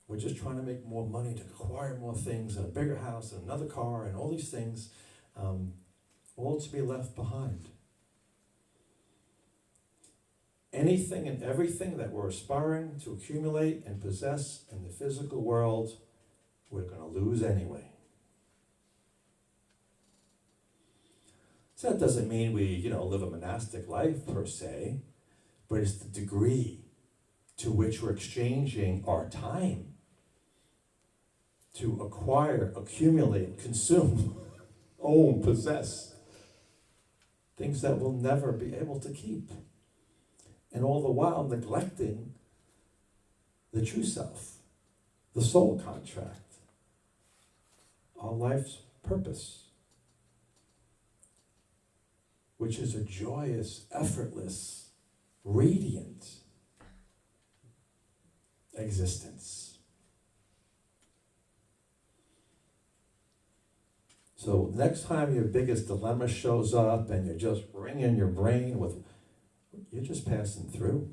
we're just trying to make more money to acquire more things and a bigger house and another car and all these things, all to be left behind. Anything and everything that we're aspiring to accumulate and possess in the physical world, we're going to lose anyway. So that doesn't mean we, live a monastic life per se, but it's the degree to which we're exchanging our time to acquire, accumulate, consume, own, possess things that we'll never be able to keep. And all the while neglecting the true self, the soul contract, our life's purpose, which is a joyous, effortless, radiant existence. So next time your biggest dilemma shows up and you're just ringing your brain with, you're just passing through.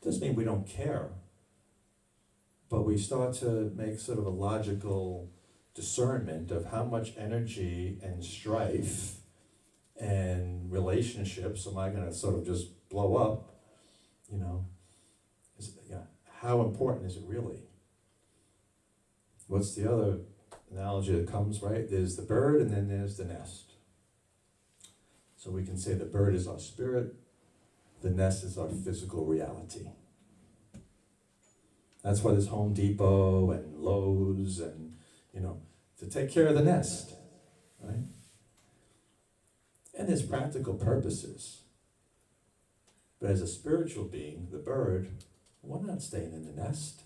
Doesn't mean we don't care, but we start to make sort of a logical discernment of how much energy and strife and relationships am I going to sort of just blow up, you know? How important is it really? What's the other analogy that comes, right? There's the bird and then there's the nest. So we can say the bird is our spirit, the nest is our physical reality. That's why there's Home Depot and Lowe's and, to take care of the nest, right? And there's practical purposes. But as a spiritual being, the bird, we're not staying in the nest.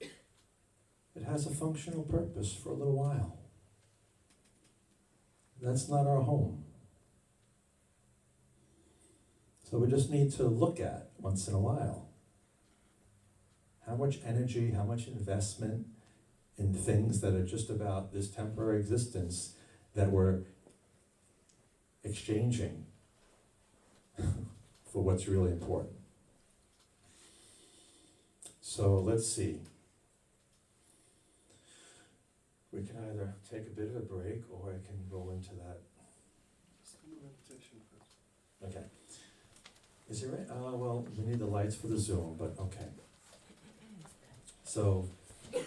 It has a functional purpose for a little while. That's not our home. So we just need to look at once in a while how much energy, how much investment in things that are just about this temporary existence that we're exchanging for what's really important. So let's see. We can either take a bit of a break or I can roll into that. Let's do the meditation first. Okay. Is it right? Well, we need the lights for the Zoom, but okay. So, we're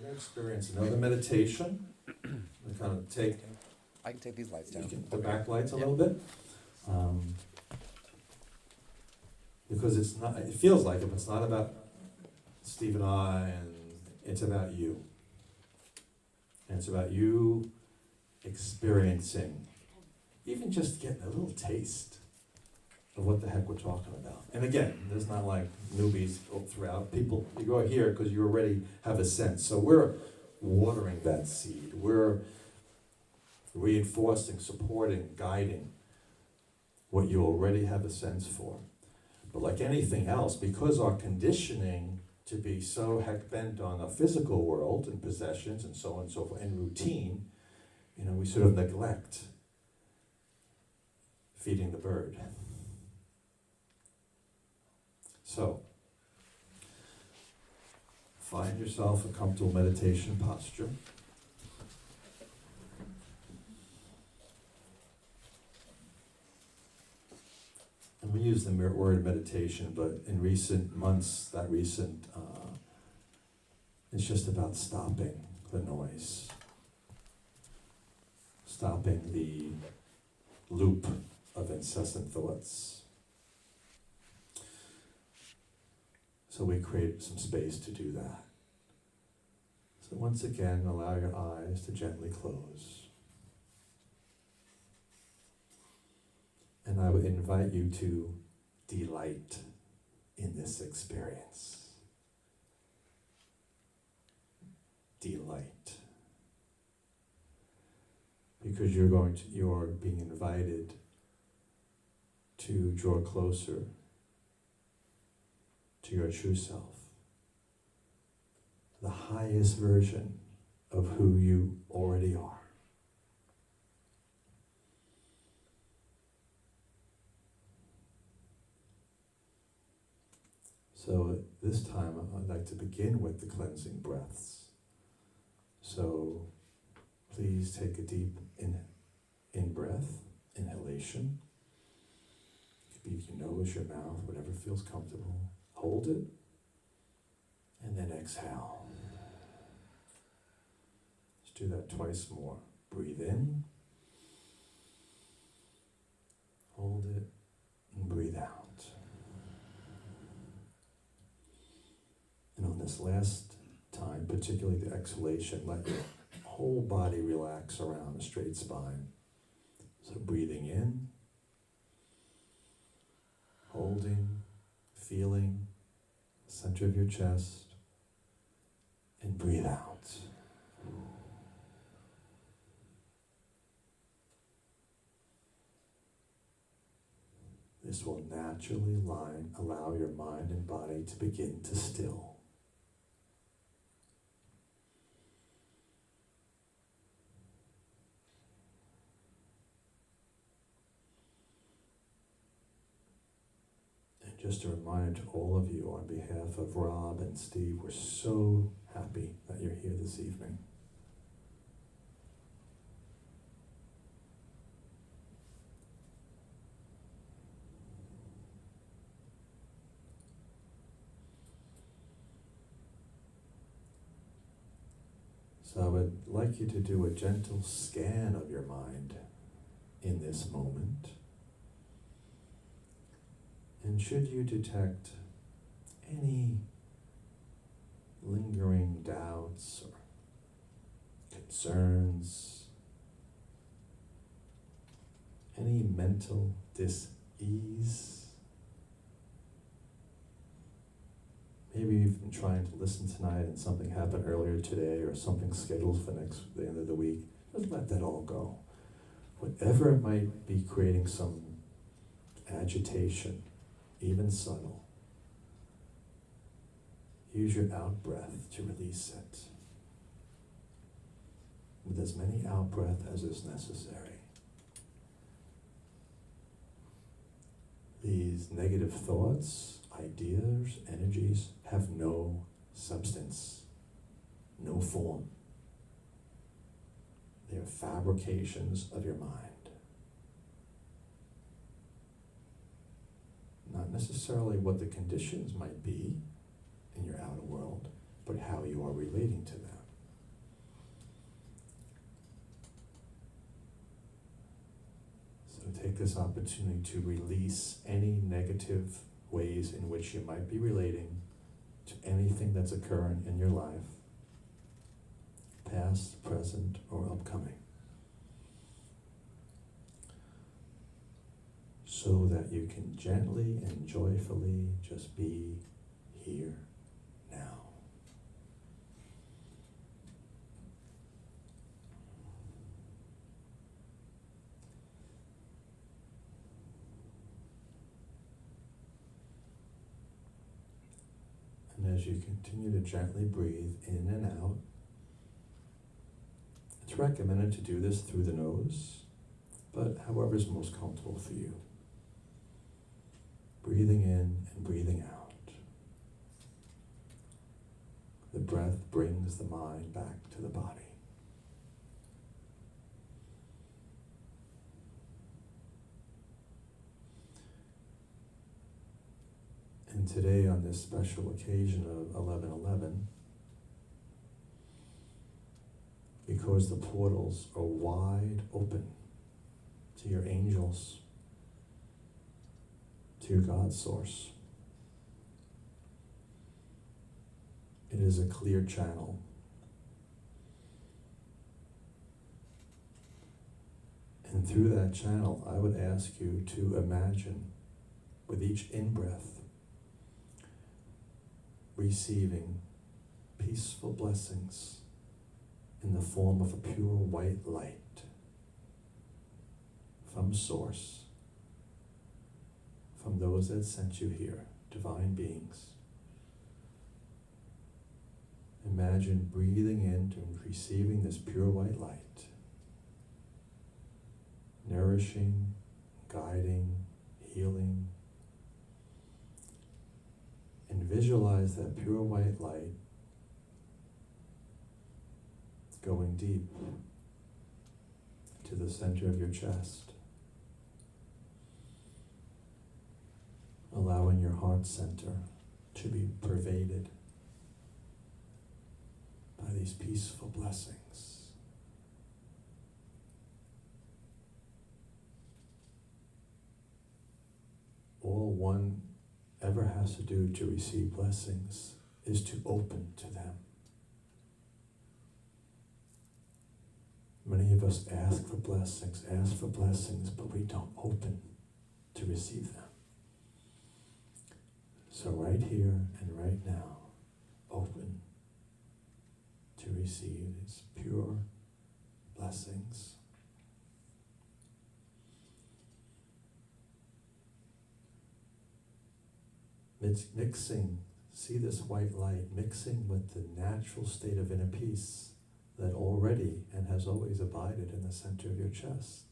going to experience another meditation. We kind of take I can take these lights down. the back lights a little bit. Because it's not, it feels like it, but it's not about Steve and I, and it's about you. And it's about you experiencing, even just getting a little taste of what the heck we're talking about. And again, there's not like newbies throughout. People, you go here because you already have a sense. So we're watering that seed. We're reinforcing, supporting, guiding what you already have a sense for. But like anything else, because our conditioning to be so heck bent on a physical world and possessions and so on and so forth and routine, we sort of neglect feeding the bird. So, find yourself a comfortable meditation posture. And we use the word meditation, but in recent months, it's just about stopping the noise, stopping the loop of incessant thoughts. So we create some space to do that. So once again, allow your eyes to gently close. And I would invite you to delight in this experience. Delight. Because you're being invited to draw closer to your true self, the highest version of who you already are. So this time I'd like to begin with the cleansing breaths. So please take a deep in-breath, inhalation. It could be your nose, your mouth, whatever feels comfortable. Hold it, and then exhale. Let's do that twice more. Breathe in, hold it, and breathe out. And on this last time, particularly the exhalation, let your whole body relax around a straight spine. So breathing in, holding, feeling, center of your chest, and breathe out. This will naturally allow your mind and body to begin to still. And just a reminder to all of you, on behalf of Rob and Steve, we're so happy that you're here this evening. So I would like you to do a gentle scan of your mind in this moment. And should you detect any lingering doubts or concerns, any mental dis-ease, maybe you've been trying to listen tonight and something happened earlier today or something scheduled for the end of the week, just let that all go. Whatever it might be creating some agitation, even subtle, use your out-breath to release it. With as many out-breath as is necessary. These negative thoughts, ideas, energies have no substance, no form. They are fabrications of your mind. Not necessarily what the conditions might be in your outer world, but how you are relating to them. So take this opportunity to release any negative ways in which you might be relating to anything that's occurring in your life, past, present, or upcoming, so that you can gently and joyfully just be here now. And as you continue to gently breathe in and out, it's recommended to do this through the nose, but however is most comfortable for you. Breathing in and breathing out. The breath brings the mind back to the body. And today, on this special occasion of 11/11, because the portals are wide open to your angels, to your God source, it is a clear channel. And through that channel, I would ask you to imagine, with each in-breath, receiving peaceful blessings in the form of a pure white light from Source, from those that sent you here, divine beings. Imagine breathing into and receiving this pure white light, nourishing, guiding, healing, and visualize that pure white light going deep to the center of your chest, allowing your heart center to be pervaded by these peaceful blessings. All one ever has to do to receive blessings is to open to them. Many of us ask for blessings, but we don't open to receive them. So right here and right now, open to receive these pure blessings. Mixing, see this white light mixing with the natural state of inner peace that already and has always abided in the center of your chest.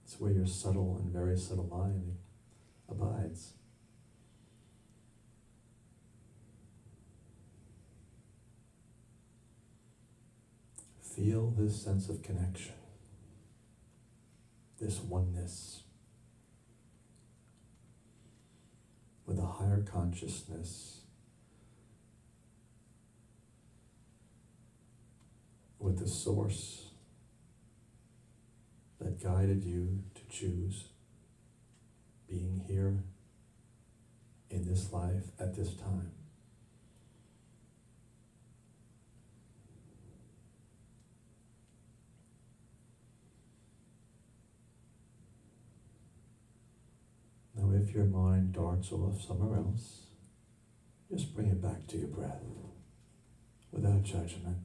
It's where your subtle and very subtle mind abides. Feel this sense of connection, this oneness with a higher consciousness, with the source that guided you to choose being here in this life at this time. Now, if your mind darts off somewhere else, just bring it back to your breath without judgment.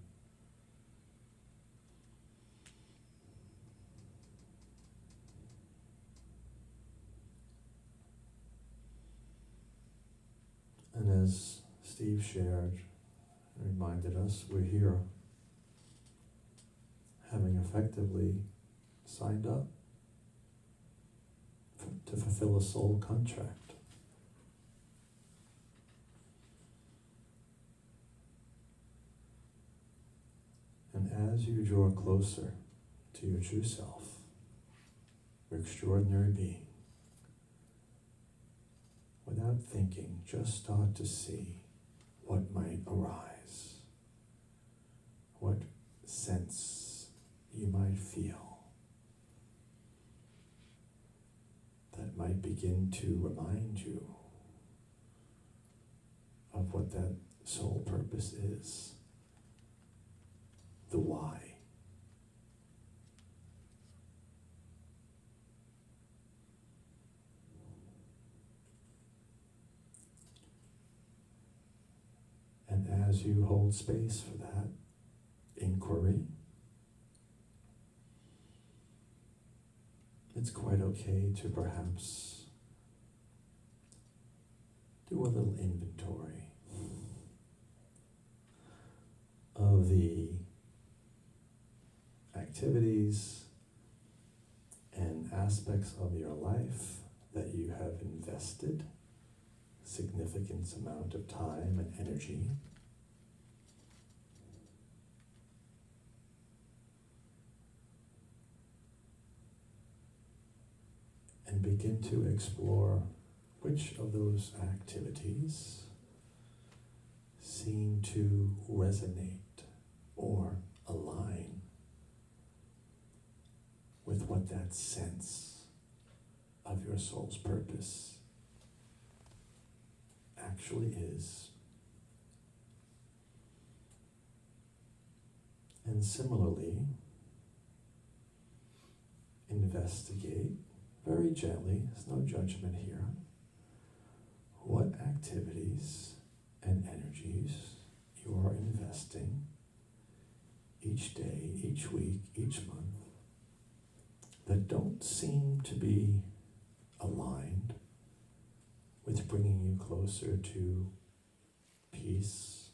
And as Steve shared and reminded us, we're here having effectively signed up to fulfill a soul contract. And as you draw closer to your true self, your extraordinary being, without thinking, just start to see what might arise, what sense you might feel that might begin to remind you of what that soul purpose is, the why. And as you hold space for that inquiry, it's quite okay to perhaps do a little inventory of the activities and aspects of your life that you have invested significant amount of time and energy, and begin to explore which of those activities seem to resonate or align with what that sense of your soul's purpose actually is. And similarly, investigate very gently, there's no judgment here, what activities and energies you are investing each day, each week, each month that don't seem to be aligned with bringing you closer to peace,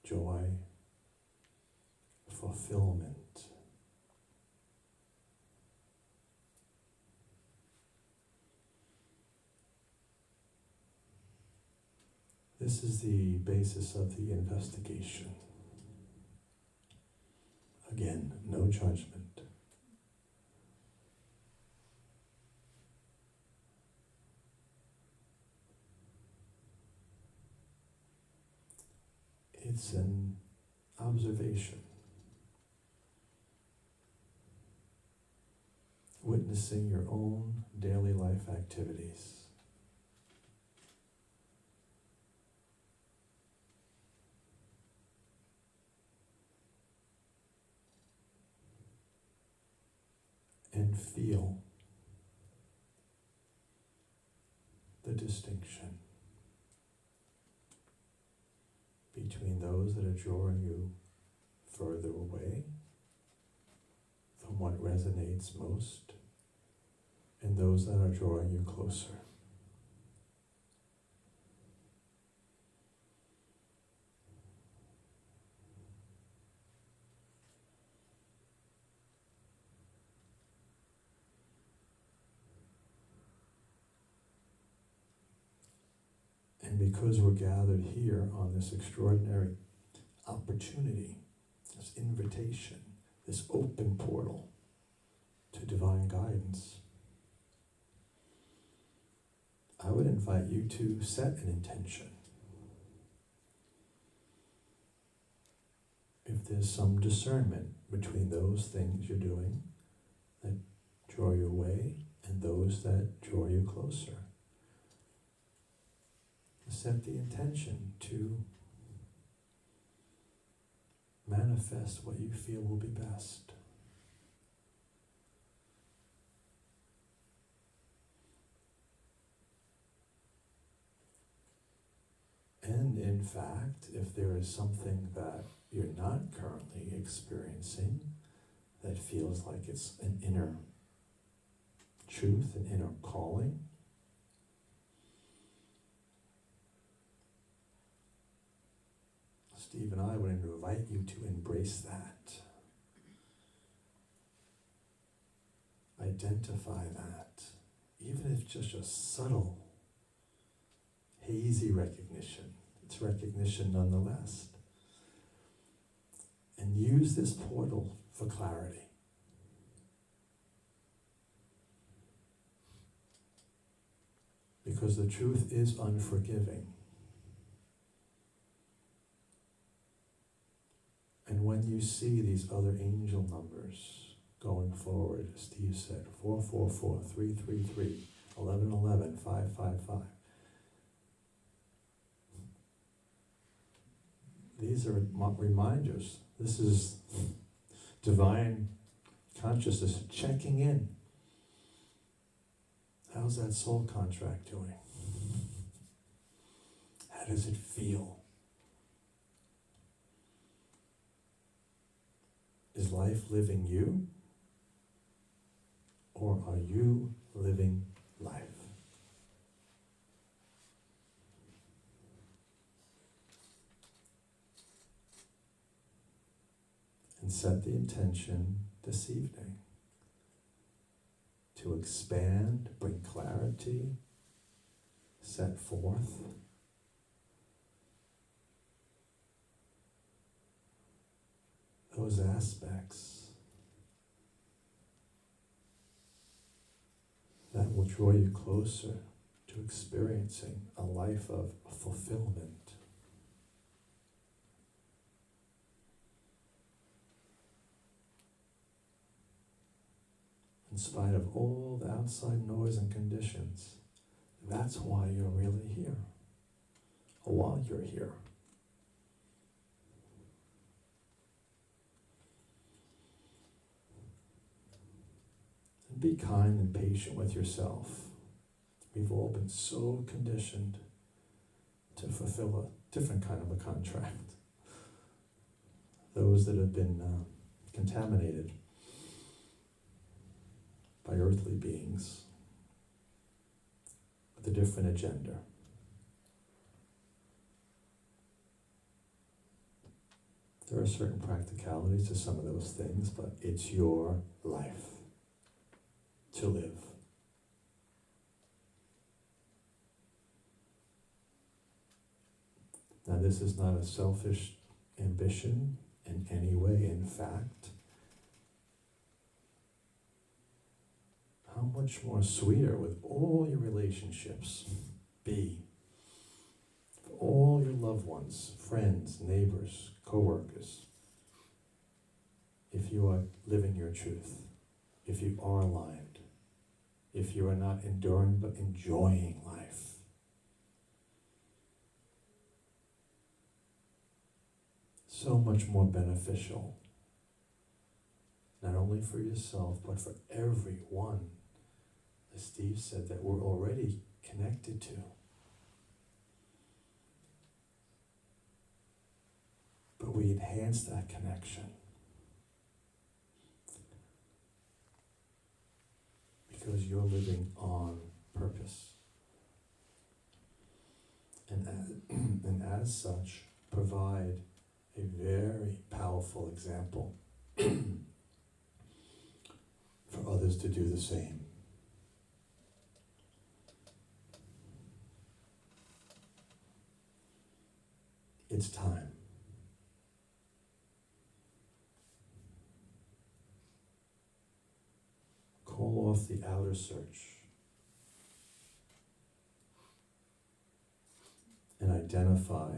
joy, fulfillment. This is the basis of the investigation. Again, no judgment. It's an observation, witnessing your own daily life activities. And feel distinction between those that are drawing you further away from what resonates most and those that are drawing you closer. And because we're gathered here on this extraordinary opportunity, this invitation, this open portal to divine guidance, I would invite you to set an intention. If there's some discernment between those things you're doing that draw you away and those that draw you closer, set the intention to manifest what you feel will be best. And in fact, if there is something that you're not currently experiencing that feels like it's an inner truth, an inner calling, Steve and I would invite you to embrace that. Identify that, even if just a subtle, hazy recognition. It's recognition nonetheless. And use this portal for clarity. Because the truth is unforgiving. And when you see these other angel numbers going forward, as Steve said, 444, 333, 1111, 555. These are reminders. This is divine consciousness checking in. How's that soul contract doing? How does it feel? Is life living you? Or are you living life? And set the intention this evening to expand, bring clarity, set forth those aspects that will draw you closer to experiencing a life of fulfillment. In spite of all the outside noise and conditions, that's why you're really here, or while you're here. And be kind and patient with yourself. We've all been so conditioned to fulfill a different kind of a contract. Those that have been contaminated by earthly beings with a different agenda. There are certain practicalities to some of those things, but it's your life to live. Now, this is not a selfish ambition in any way. In fact, how much more sweeter would all your relationships be? For all your loved ones, friends, neighbors, co-workers, if you are living your truth, if you are aligned, if you are not enduring but enjoying life. So much more beneficial, not only for yourself, but for everyone as Steve said, that we're already connected to. But we enhance that connection because you're living on purpose. And as such, provide a very powerful example for others to do the same. It's time. Call off the outer search and identify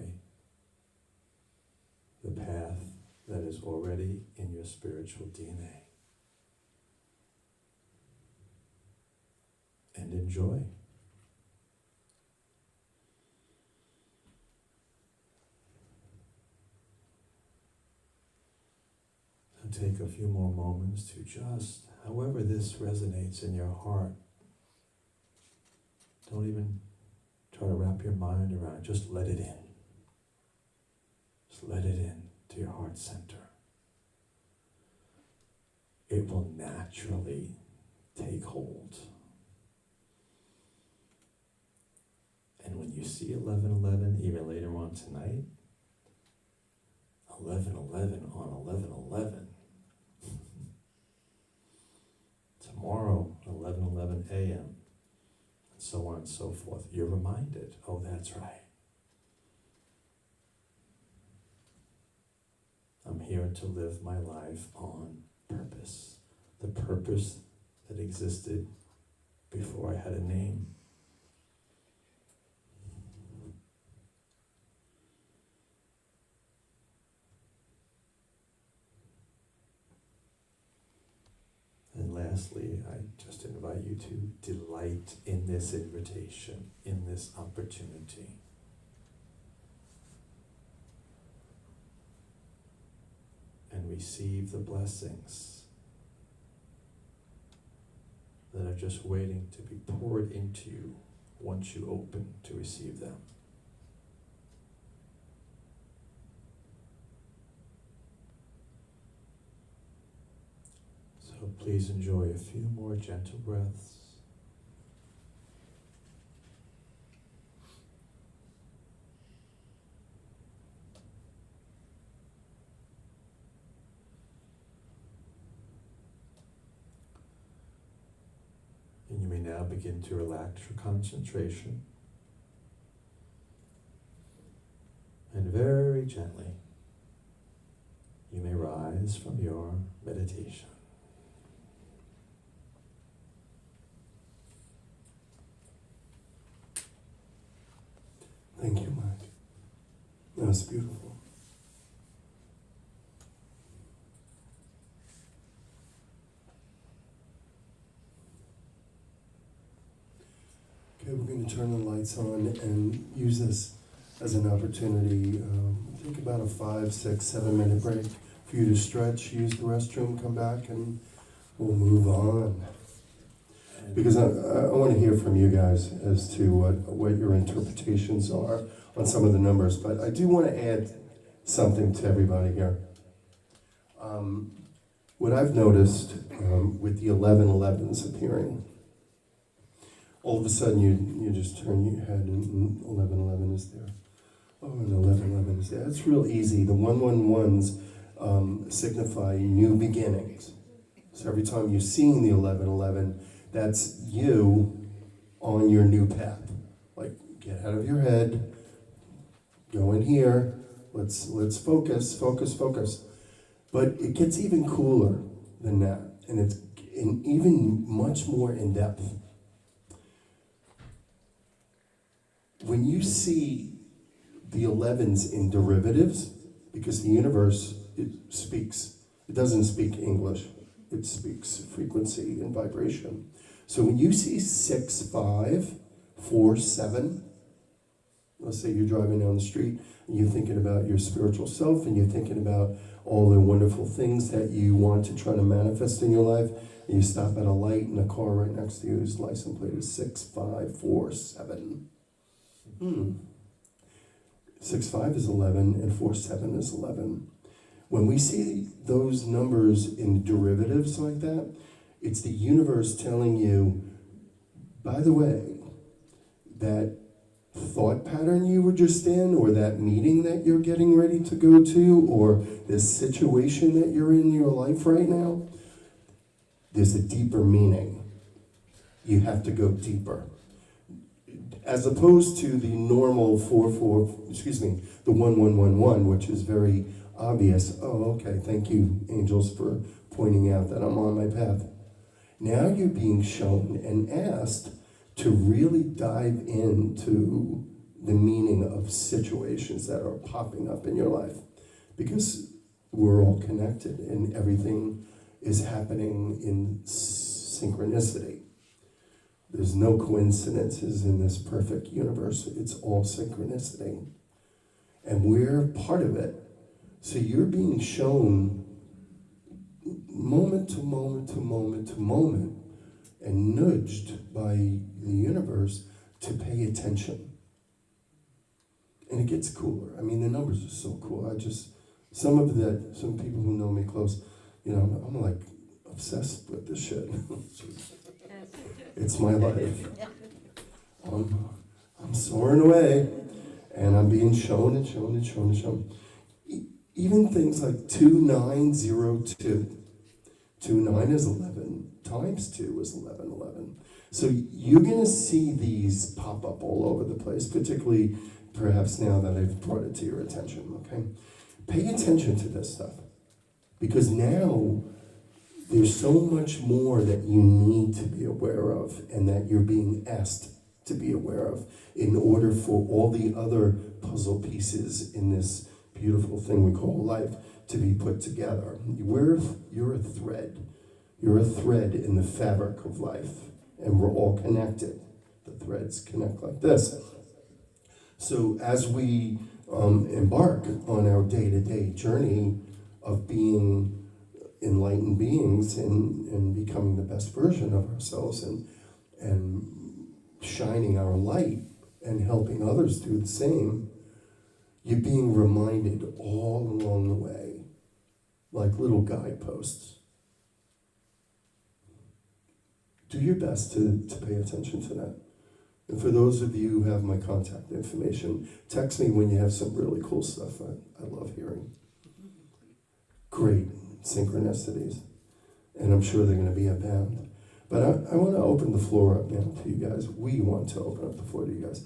the path that is already in your spiritual DNA. And enjoy. So take a few more moments to just, however this resonates in your heart, don't even try to wrap your mind around it, just let it in. Just let it in to your heart center. It will naturally take hold. And when you see 11:11, even later on tonight, 11:11 on 11:11. Tomorrow, 11:11 a.m., and so on and so forth. You're reminded, oh, that's right. I'm here to live my life on purpose. The purpose that existed before I had a name. And lastly, I just invite you to delight in this invitation, in this opportunity. And receive the blessings that are just waiting to be poured into you once you open to receive them. So please enjoy a few more gentle breaths. And you may now begin to relax your concentration. And very gently, you may rise from your meditation. Thank you, Mike. That was beautiful. Okay, we're going to turn the lights on and use this as an opportunity. Take about a 5, 6, 7 minute break for you to stretch, use the restroom, come back, and we'll move on. Because I want to hear from you guys as to what your interpretations are on some of the numbers. But I do want to add something to everybody here. What I've noticed with the 11:11s appearing, all of a sudden you just turn your head and 11:11 is there. Oh, and 11:11 is there. It's real easy. The 111s signify new beginnings. So every time you're seeing the 11:11, that's you on your new path. Like, get out of your head, go in here, let's focus. But it gets even cooler than that, and it's even much more in depth. When you see the 11s in derivatives, because the universe, it doesn't speak English, it speaks frequency and vibration. So when you see 6, 5, 4, 7, let's say you're driving down the street and you're thinking about your spiritual self and you're thinking about all the wonderful things that you want to try to manifest in your life, You stop at a light and a car right next to you whose license plate is 6547. 65 is 11 and 47 is 11. When we see those numbers in derivatives like that, it's the universe telling you, by the way, that thought pattern you were just in, or that meeting that you're getting ready to go to, or this situation that you're in your life right now, there's a deeper meaning. You have to go deeper. As opposed to the normal the 1111, which is very obvious. Oh, okay, thank you, angels, for pointing out that I'm on my path. Now you're being shown and asked to really dive into the meaning of situations that are popping up in your life. Because we're all connected and everything is happening in synchronicity. There's no coincidences in this perfect universe. It's all synchronicity. And we're part of it. So you're being shown moment to moment to moment to moment and nudged by the universe to pay attention. And it gets cooler. I mean, the numbers are so cool. Some people who know me close, I'm like obsessed with this shit. It's my life. I'm soaring away, and I'm being shown and shown and shown and shown. Even things like 2902. 29 is 11, times 2 is 1111. So you're going to see these pop up all over the place, particularly perhaps now that I've brought it to your attention, okay? Pay attention to this stuff, because now there's so much more that you need to be aware of and that you're being asked to be aware of in order for all the other puzzle pieces in this beautiful thing we call life to be put together. You're a thread. You're a thread in the fabric of life, and we're all connected. The threads connect like this. So as we embark on our day-to-day journey of being enlightened beings and becoming the best version of ourselves and shining our light and helping others do the same, you're being reminded all along the way, like little guideposts. Do your best to pay attention to that. And for those of you who have my contact information, text me when you have some really cool stuff. I love hearing. Great synchronicities. And I'm sure they're going to be abound. But I want to open the floor up now to you guys. We want to open up the floor to you guys.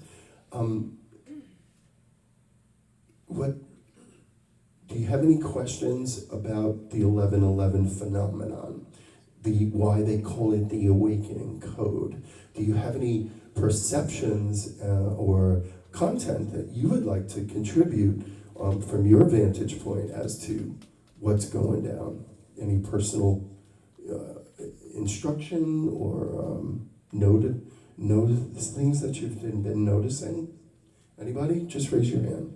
Do you have any questions about the 1111 phenomenon? Why they call it the awakening code? Do you have any perceptions or content that you would like to contribute from your vantage point as to what's going down? Any personal instruction or notice things that you've been noticing? Anybody? Just raise your hand.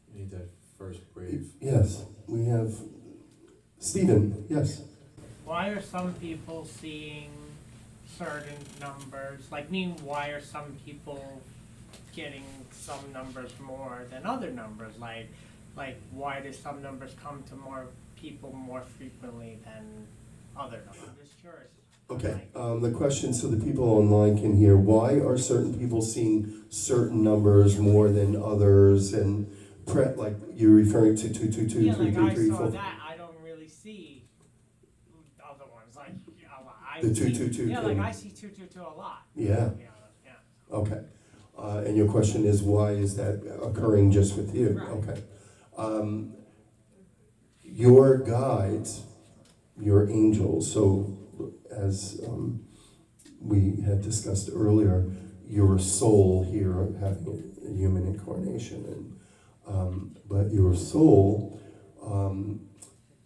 You need that first brave. Yes, we have Stephen. Yes. Why are some people seeing certain numbers? Why are some people getting some numbers more than other numbers? Like why do some numbers come to more people more frequently than other numbers? I'm just curious. Okay, the question so the people online can hear, why are certain people seeing certain numbers more than others? And like you're referring to 222, yeah, 3, like 3, I 3, saw 4. that, I don't really see other ones. Like I The see, 222 yeah, thing. like I see 222 a lot. Yeah. To be honest, yeah. Okay. And your question is, why is that occurring just with you? Right. Okay. Your guides, your angels, so as we had discussed earlier, you're a soul here having a human incarnation, but your soul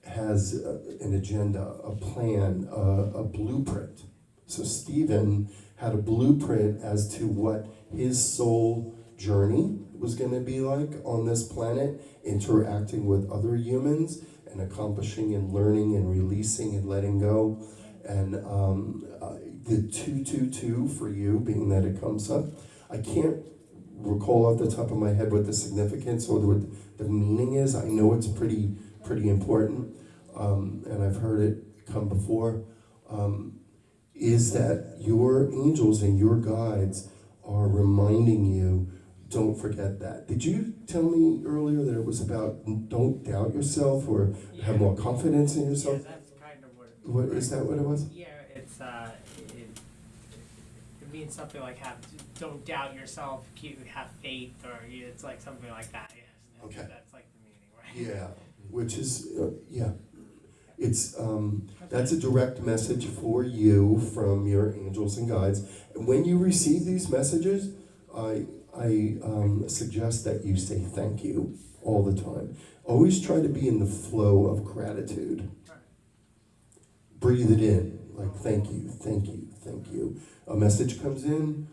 has an agenda, a plan, a blueprint. So Stephen had a blueprint as to what his soul journey was going to be like on this planet, interacting with other humans and accomplishing and learning and releasing and letting go. And the 222 for you, being that it comes up, I can't recall off the top of my head what the significance or what the meaning is. I know it's pretty important, and I've heard it come before. Is that your angels and your guides are reminding you, don't forget that. Did you tell me earlier that it was about don't doubt yourself or have more confidence in yourself? Yeah, that's kind of What is that? What it was? Yeah, it's it means something like don't doubt yourself, have faith, or it's like something like that. Yes. Okay. That's like the meaning, right? Yeah, which is it's that's a direct message for you from your angels and guides. And when you receive these messages, I suggest that you say thank you all the time. Always try to be in the flow of gratitude. Breathe it in, like thank you, thank you, thank you. A message comes in,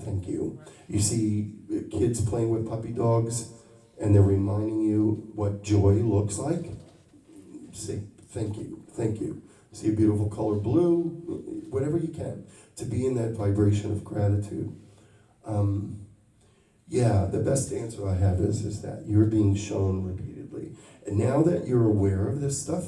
thank you. You see kids playing with puppy dogs, and they're reminding you what joy looks like. Say thank you, thank you. See a beautiful color blue, whatever you can, to be in that vibration of gratitude. The best answer I have is that you're being shown repeatedly. And now that you're aware of this stuff,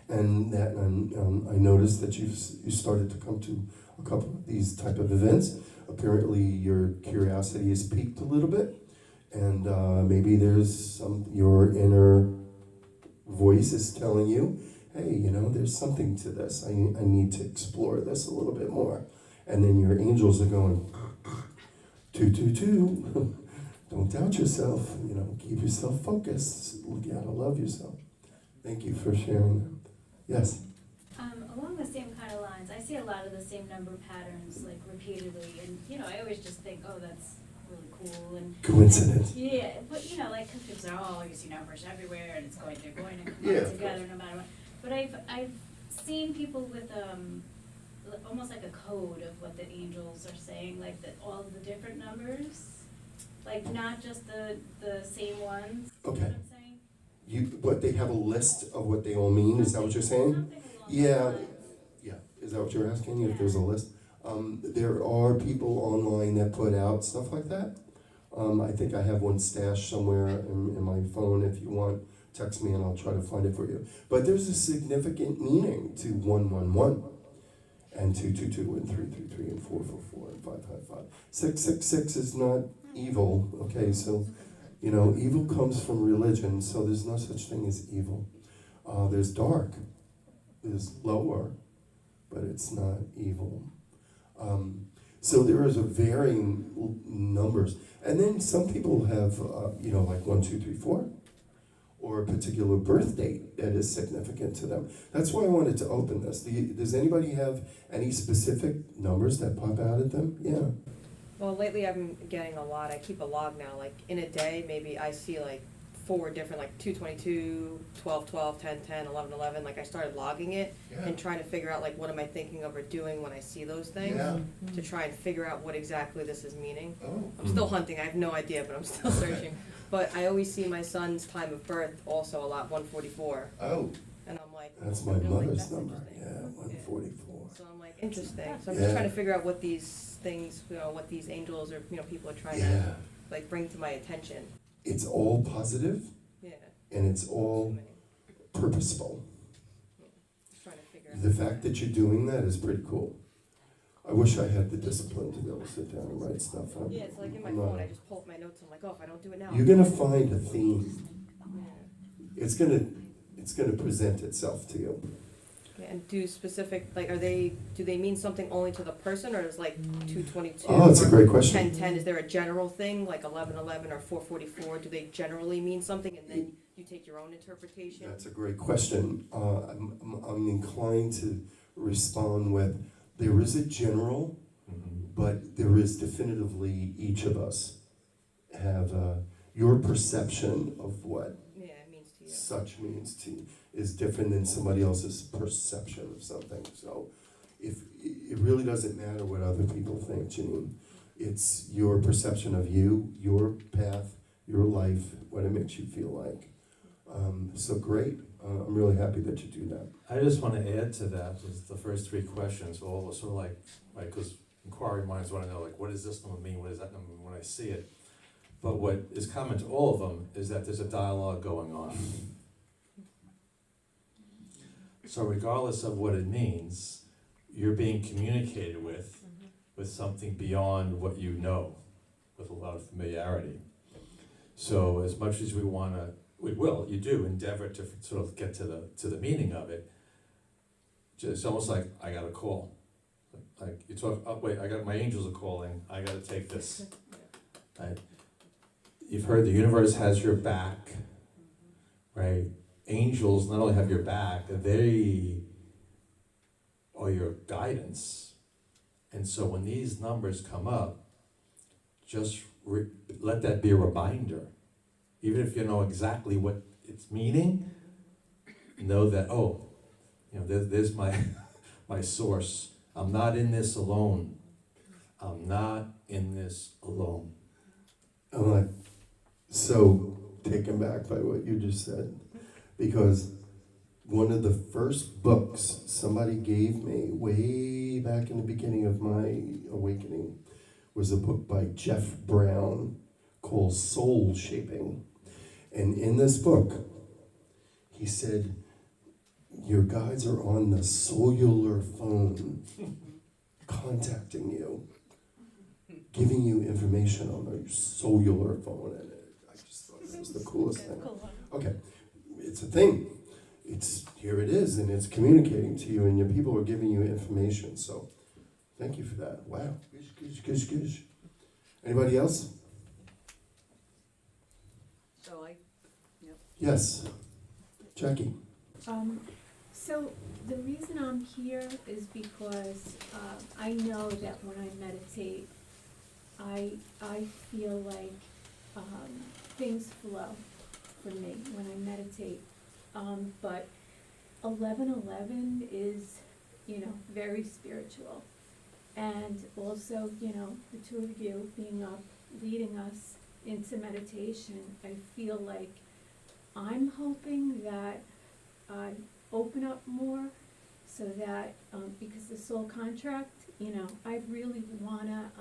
and that I noticed that you started to come to a couple of these type of events, apparently your curiosity is piqued a little bit, and maybe there's your inner voice is telling you, hey, there's something to this. I need to explore this a little bit more. And then your angels are going, 222, don't doubt yourself, keep yourself focused, you gotta love yourself. Thank you for sharing that. Yes? Along the same kind of lines, I see a lot of the same number patterns, like repeatedly, and I always just think, oh, that's really cool, and Coincidence. and, yeah, but like, cause people say, oh, you see numbers everywhere, and they're going to come Yeah, out together no matter what. But I've seen people with almost like a code of what the angels are saying, like all of the different numbers, like not just the same ones. Okay. You know what I'm saying? What they have a list of what they all mean, is that what you're saying? Something along Yeah. those lines. Yeah, is that what you're asking, if Yeah. there's a list? There are people online that put out stuff like that. I think I have one stashed somewhere in my phone. If you want, text me and I'll try to find it for you. But there's a significant meaning to 111, and 222, and 333, and 444, and 555. 666 is not evil, okay? So, evil comes from religion, so there's no such thing as evil. There's dark, there's lower, but it's not evil. So there is a varying numbers. And then some people have, like 1, 2, 3, 4, or a particular birth date that is significant to them. That's why I wanted to open this. Does anybody have any specific numbers that pop out at them? Yeah. Well, lately I've been getting a lot. I keep a log now. Like in a day, maybe I see like 4 different, like 222, 12, 12, 10, 10, 11, 11. Like I started logging it and trying to figure out like what am I thinking of or doing when I see those things, to try and figure out what exactly this is meaning. Oh. I'm still hunting. I have no idea, but I'm still searching. But I always see my son's time of birth also a lot, 144. Oh. And I'm like, That's my I'm like, mother's that's number. interesting. Yeah, 144. So I'm like, interesting. So I'm Yeah. just trying to figure out what these things, what these angels or people are trying Yeah. to like bring to my attention. It's all positive, Yeah. and it's Too all many. purposeful. Just trying to figure out. The fact that you're doing that is pretty cool. I wish I had the discipline to be able to sit down and write stuff. Yeah, it's like in my I'm phone. not- I just pull up my notes. I'm like, oh, if I don't do it now. You're gonna find a theme. Yeah. It's gonna present itself to you. Yeah, and do specific like do they mean something only to the person, or is like 222? Oh, that's a or great question. 1010? Is there a general thing like 1111 or 444? Do they generally mean something, and then you take your own interpretation? That's a great question. I'm inclined to respond with, there is a general, but there is definitively each of us have your perception of what Yeah, it means to you. such means to you is different than somebody else's perception of something. So if it really doesn't matter what other people think, Janine. It's your perception of you, your path, your life, what it makes you feel like. So great. I'm really happy that you do that. I just want to add to that, is the first three questions, all sort of like, right, because inquiry minds want to know, like, what does this number mean, what does that number mean when I see it? But what is common to all of them is that there's a dialogue going on. So regardless of what it means, you're being communicated with something beyond what you know, with a lot of familiarity. So as much as we you do endeavor to sort of get to the meaning of it. It's almost like, I got a call. Like you talk, oh wait, my angels are calling, I gotta take this. Right? You've heard the universe has your back, right? Angels not only have your back, they are your guidance. And so when these numbers come up, just let that be a reminder. Even if you know exactly what it's meaning, know that, oh, there's my my source. I'm not in this alone. I'm not in this alone. I'm like so taken back by what you just said, because one of the first books somebody gave me way back in the beginning of my awakening was a book by Jeff Brown called Soul Shaping. And in this book, he said, your guides are on the cellular phone contacting you, giving you information on the cellular phone. And I just thought that was the coolest thing. Okay, it's a thing. Here it is, and it's communicating to you, and your people are giving you information. So thank you for that. Wow. Gish. Anybody else? Yes. Jackie. So the reason I'm here is because I know that when I meditate, I feel like things flow for me when I meditate. But 11:11 is, very spiritual. And also, the two of you being up, leading us into meditation, I feel like I'm hoping that I open up more so that, because the soul contract, I really wanna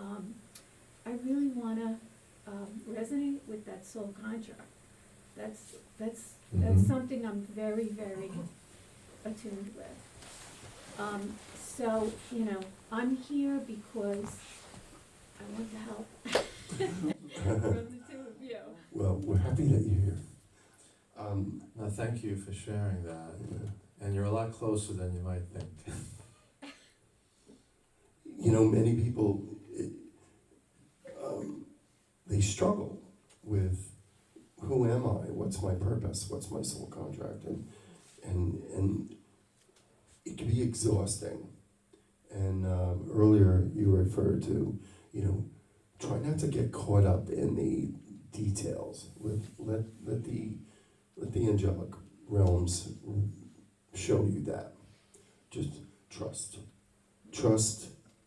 resonate with that soul contract. That's something I'm very, very attuned with. So, I'm here because I want to help from the two of you. Well, we're happy that you're here. No, thank you for sharing that. And you're a lot closer than you might think. Many people, they struggle with, who am I? What's my purpose? What's my soul contract? And it can be exhausting. And earlier you referred to, try not to get caught up in the details. Let the angelic realms show you that. Just trust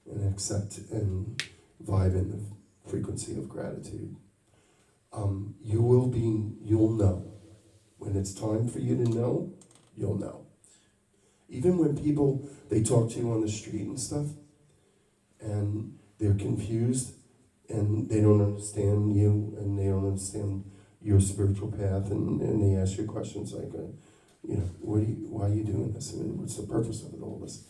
and accept and vibe in the frequency of gratitude. You'll know. When it's time for you to know, you'll know. Even when people, they talk to you on the street and stuff, and they're confused, and they don't understand you, and they don't understand your spiritual path, and they ask you questions like, why are you doing this? I mean, what's the purpose of it, all this?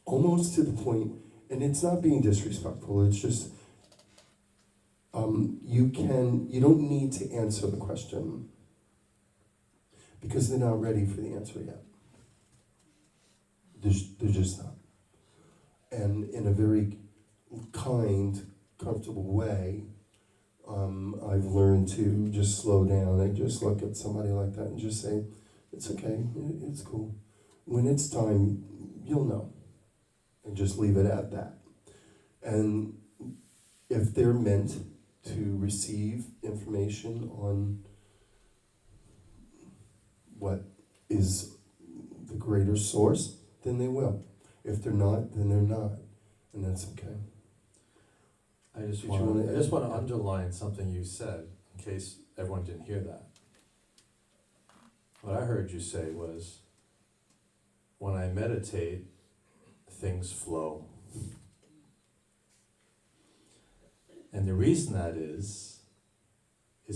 Almost to the point, and it's not being disrespectful, it's just, you don't need to answer the question because they're not ready for the answer yet. They're just not. And in a very kind, comfortable way, I've learned to just slow down and just look at somebody like that and just say, it's okay, it's cool. When it's time, you'll know. And just leave it at that. And if they're meant to receive information on what is the greater source, then they will. If they're not, then they're not. And that's okay. I just want to underline something you said, in case everyone didn't hear that. What I heard you say was, when I meditate, things flow. And the reason that is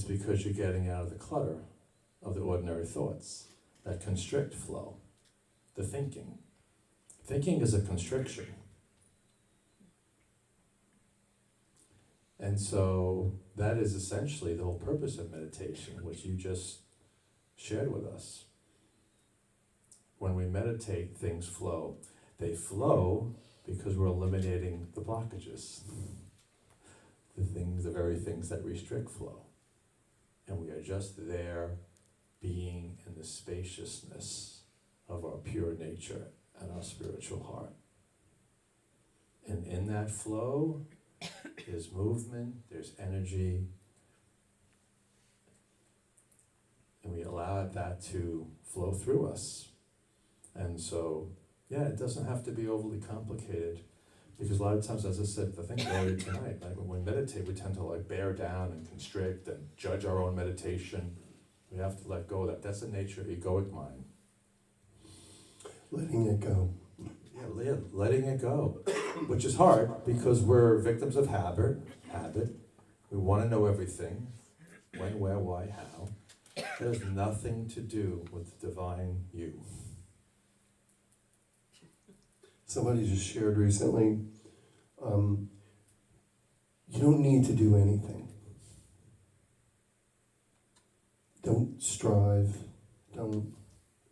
because you're getting out of the clutter of the ordinary thoughts that constrict flow, the thinking. Thinking is a constriction. And so that is essentially the whole purpose of meditation, which you just shared with us. When we meditate, things flow. They flow because we're eliminating the blockages, the very things that restrict flow. And we are just there being in the spaciousness of our pure nature and our spiritual heart. And in that flow, there's movement, there's energy, and we allow that to flow through us. And so, yeah, it doesn't have to be overly complicated, because a lot of times, as I said, I think earlier tonight, like when we meditate, we tend to like bear down and constrict and judge our own meditation. We have to let go of that. That's the nature of egoic mind. Letting it go. Yeah, letting it go, which is hard because we're victims of habit. We want to know everything, when, where, why, how. It has nothing to do with the divine you. Somebody just shared recently, you don't need to do anything. Don't strive, don't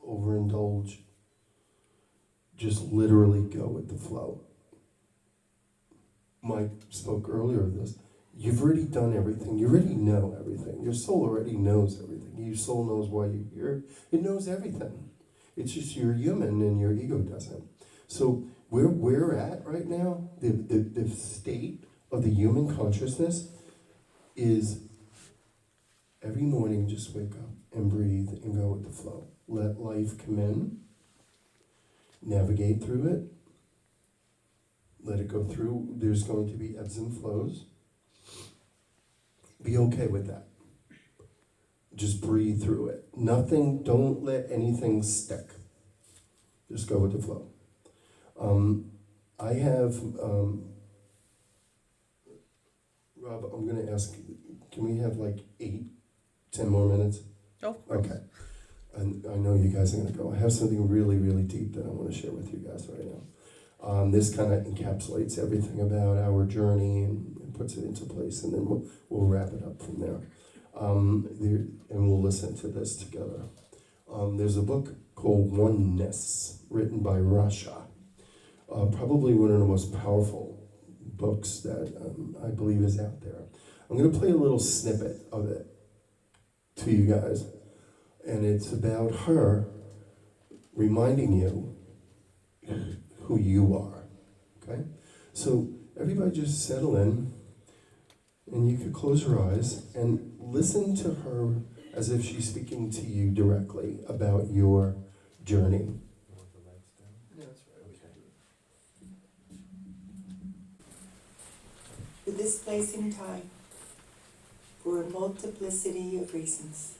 overindulge. Just literally go with the flow. Mike spoke earlier of this. You've already done everything. You already know everything. Your soul already knows everything. Your soul knows why you're here. It knows everything. It's just you're human and your ego doesn't. So where we're at right now, the state of the human consciousness is every morning just wake up and breathe and go with the flow. Let life come in. Navigate through it. Let it go through. There's going to be ebbs and flows. Be okay with that. Just breathe through it. Nothing, don't let anything stick. Just go with the flow. I have, Rob, I'm going to ask, can we have like 10 more minutes? Oh, okay. And I know you guys are going to go. I have something really, really deep that I want to share with you guys right now. This kind of encapsulates everything about our journey and puts it into place, and then we'll wrap it up from there. And we'll listen to this together. There's a book called ONENESS, written by Russia. Probably one of the most powerful books that I believe is out there. I'm going to play a little snippet of it to you guys. And it's about her reminding you who you are, okay? So everybody just settle in, and you could close your eyes and listen to her as if she's speaking to you directly about your journey. Yeah, that's right. Okay. To this place in time, for a multiplicity of reasons.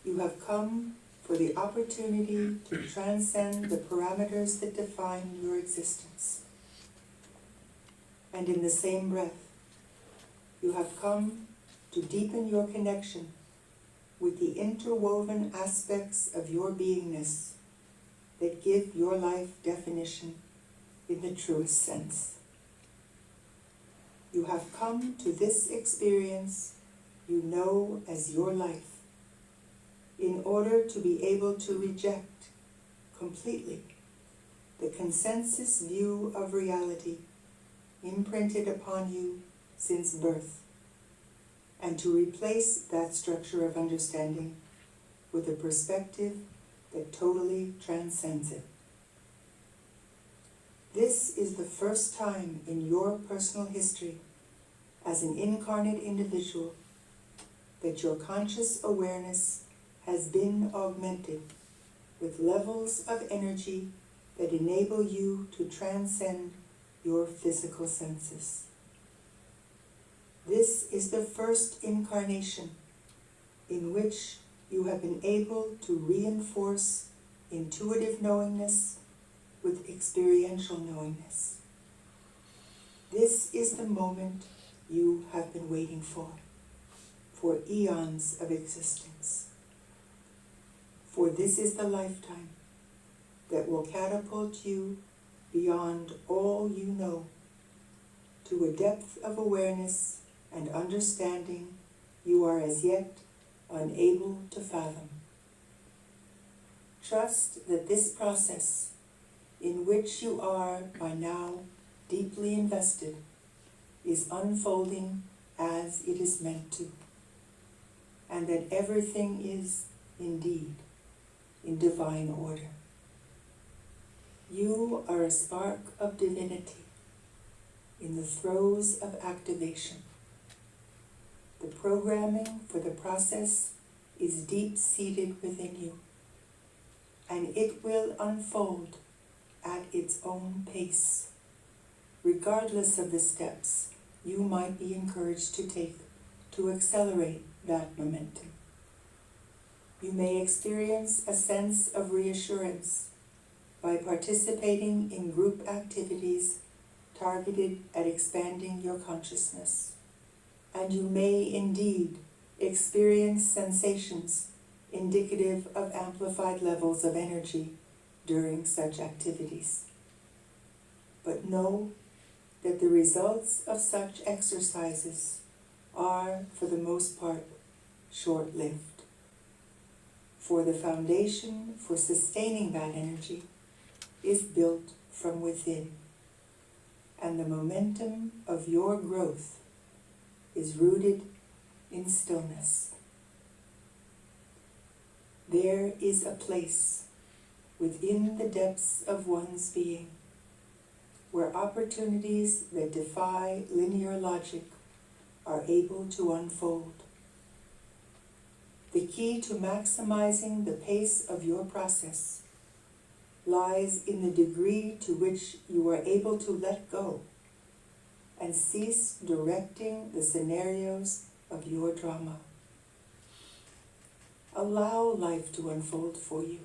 You have come for the opportunity to transcend the parameters that define your existence. And in the same breath, you have come to deepen your connection with the interwoven aspects of your beingness that give your life definition in the truest sense. You have come to this experience you know as your life, in order to be able to reject completely the consensus view of reality imprinted upon you since birth, and to replace that structure of understanding with a perspective that totally transcends it. This is the first time in your personal history as an incarnate individual that your conscious awareness has been augmented with levels of energy that enable you to transcend your physical senses. This is the first incarnation in which you have been able to reinforce intuitive knowingness with experiential knowingness. This is the moment you have been waiting for eons of existence. For this is the lifetime that will catapult you beyond all you know to a depth of awareness and understanding you are as yet unable to fathom. Trust that this process, in which you are by now deeply invested, is unfolding as it is meant to, and that everything is indeed in divine order. You are a spark of divinity in the throes of activation. The programming for the process is deep-seated within you, and it will unfold at its own pace, regardless of the steps you might be encouraged to take to accelerate that momentum. You may experience a sense of reassurance by participating in group activities targeted at expanding your consciousness. And you may indeed experience sensations indicative of amplified levels of energy during such activities. But know that the results of such exercises are, for the most part, short-lived. For the foundation for sustaining that energy is built from within, and the momentum of your growth is rooted in stillness. There is a place within the depths of one's being where opportunities that defy linear logic are able to unfold. The key to maximizing the pace of your process lies in the degree to which you are able to let go and cease directing the scenarios of your drama. Allow life to unfold for you,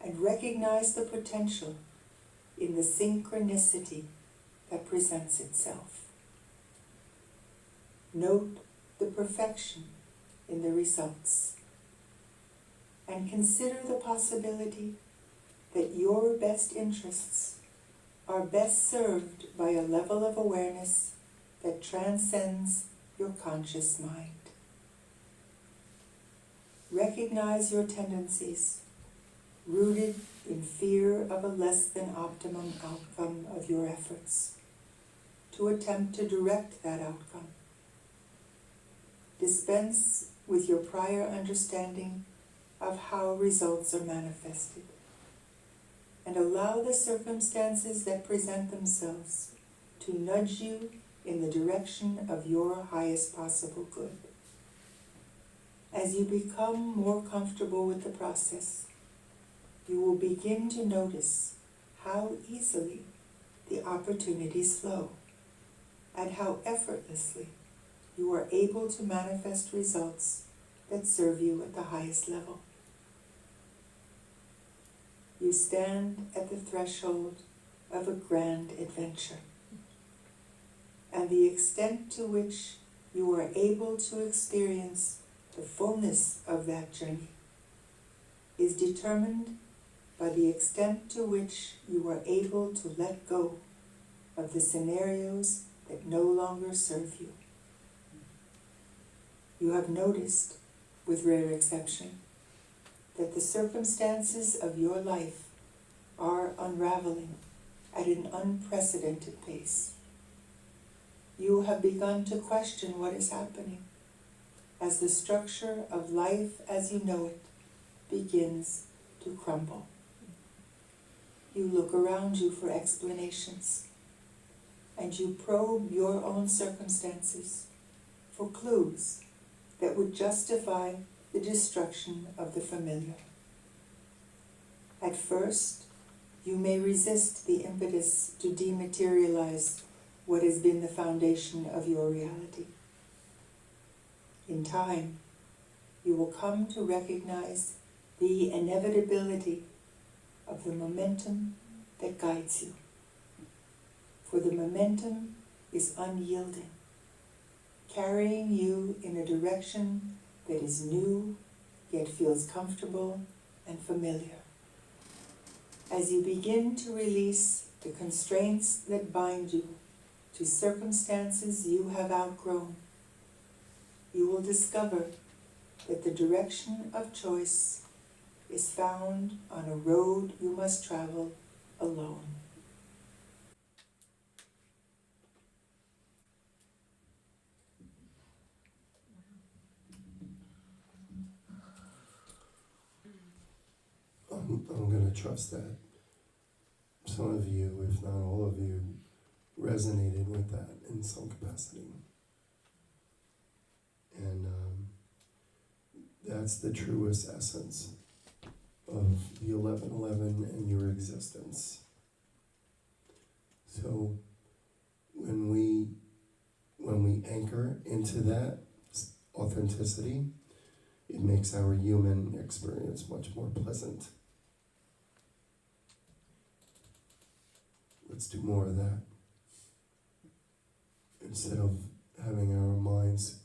and recognize the potential in the synchronicity that presents itself. Note the perfection in the results, and consider the possibility that your best interests are best served by a level of awareness that transcends your conscious mind. Recognize your tendencies, rooted in fear of a less than optimum outcome of your efforts, to attempt to direct that outcome. Dispense with your prior understanding of how results are manifested, and allow the circumstances that present themselves to nudge you in the direction of your highest possible good. As you become more comfortable with the process, you will begin to notice how easily the opportunities flow, and how effortlessly you are able to manifest results that serve you at the highest level. You stand at the threshold of a grand adventure, and the extent to which you are able to experience the fullness of that journey is determined by the extent to which you are able to let go of the scenarios that no longer serve you. You have noticed, with rare exception, that the circumstances of your life are unraveling at an unprecedented pace. You have begun to question what is happening as the structure of life as you know it begins to crumble. You look around you for explanations, and you probe your own circumstances for clues that would justify the destruction of the familiar. At first, you may resist the impetus to dematerialize what has been the foundation of your reality. In time, you will come to recognize the inevitability of the momentum that guides you. For the momentum is unyielding, carrying you in a direction that is new, yet feels comfortable and familiar. As you begin to release the constraints that bind you to circumstances you have outgrown, you will discover that the direction of choice is found on a road you must travel alone. I'm going to trust that some of you, if not all of you, resonated with that in some capacity. And that's the truest essence of the 1111 and your existence. So when we anchor into that authenticity, it makes our human experience much more pleasant. Let's do more of that. Instead of having our minds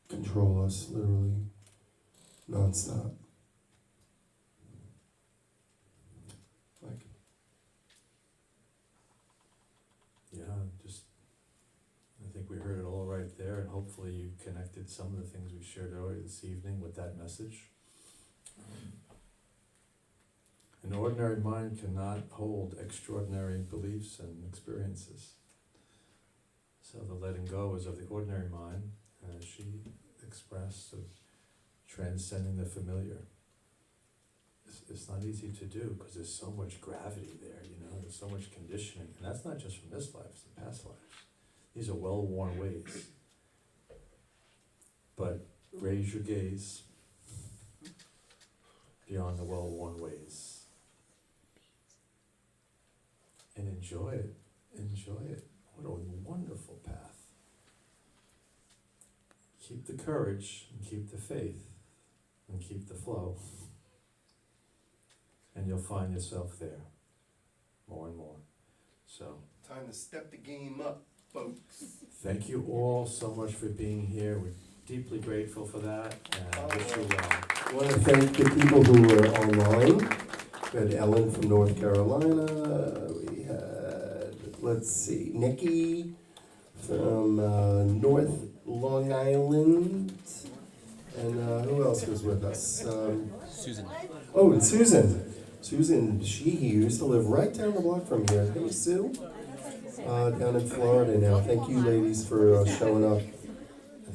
control us literally nonstop. Like, Yeah, I think we heard it all right there, and hopefully you connected some of the things we shared earlier this evening with that message. An ordinary mind cannot hold extraordinary beliefs and experiences. So the letting go is of the ordinary mind, as she expressed, of transcending the familiar. It's not easy to do because there's so much gravity there, there's so much conditioning. And that's not just from this life, it's from past lives. These are well-worn ways. But raise your gaze beyond the well-worn ways. And enjoy it. Enjoy it. What a wonderful path. Keep the courage and keep the faith and keep the flow. And you'll find yourself there more and more. So, time to step the game up, folks. thank you all so much for being here. We're deeply grateful for that, and wish you well. I want to thank the people who were online. We had Ellen from North Carolina. We had, let's see, Nikki from North Long Island. And who else was with us? Susan. Oh, and Susan. Susan Sheehy used to live right down the block from here. Hey, Sue. Down in Florida now. Thank you, ladies, for showing up.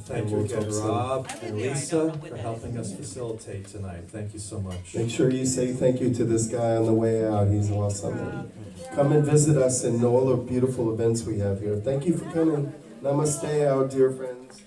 Thank you again, Rob and Lisa, for helping us facilitate tonight. Thank you so much. Make sure you say thank you to this guy on the way out. He's awesome. Come and visit us in all the beautiful events we have here. Thank you for coming. Namaste, our dear friends.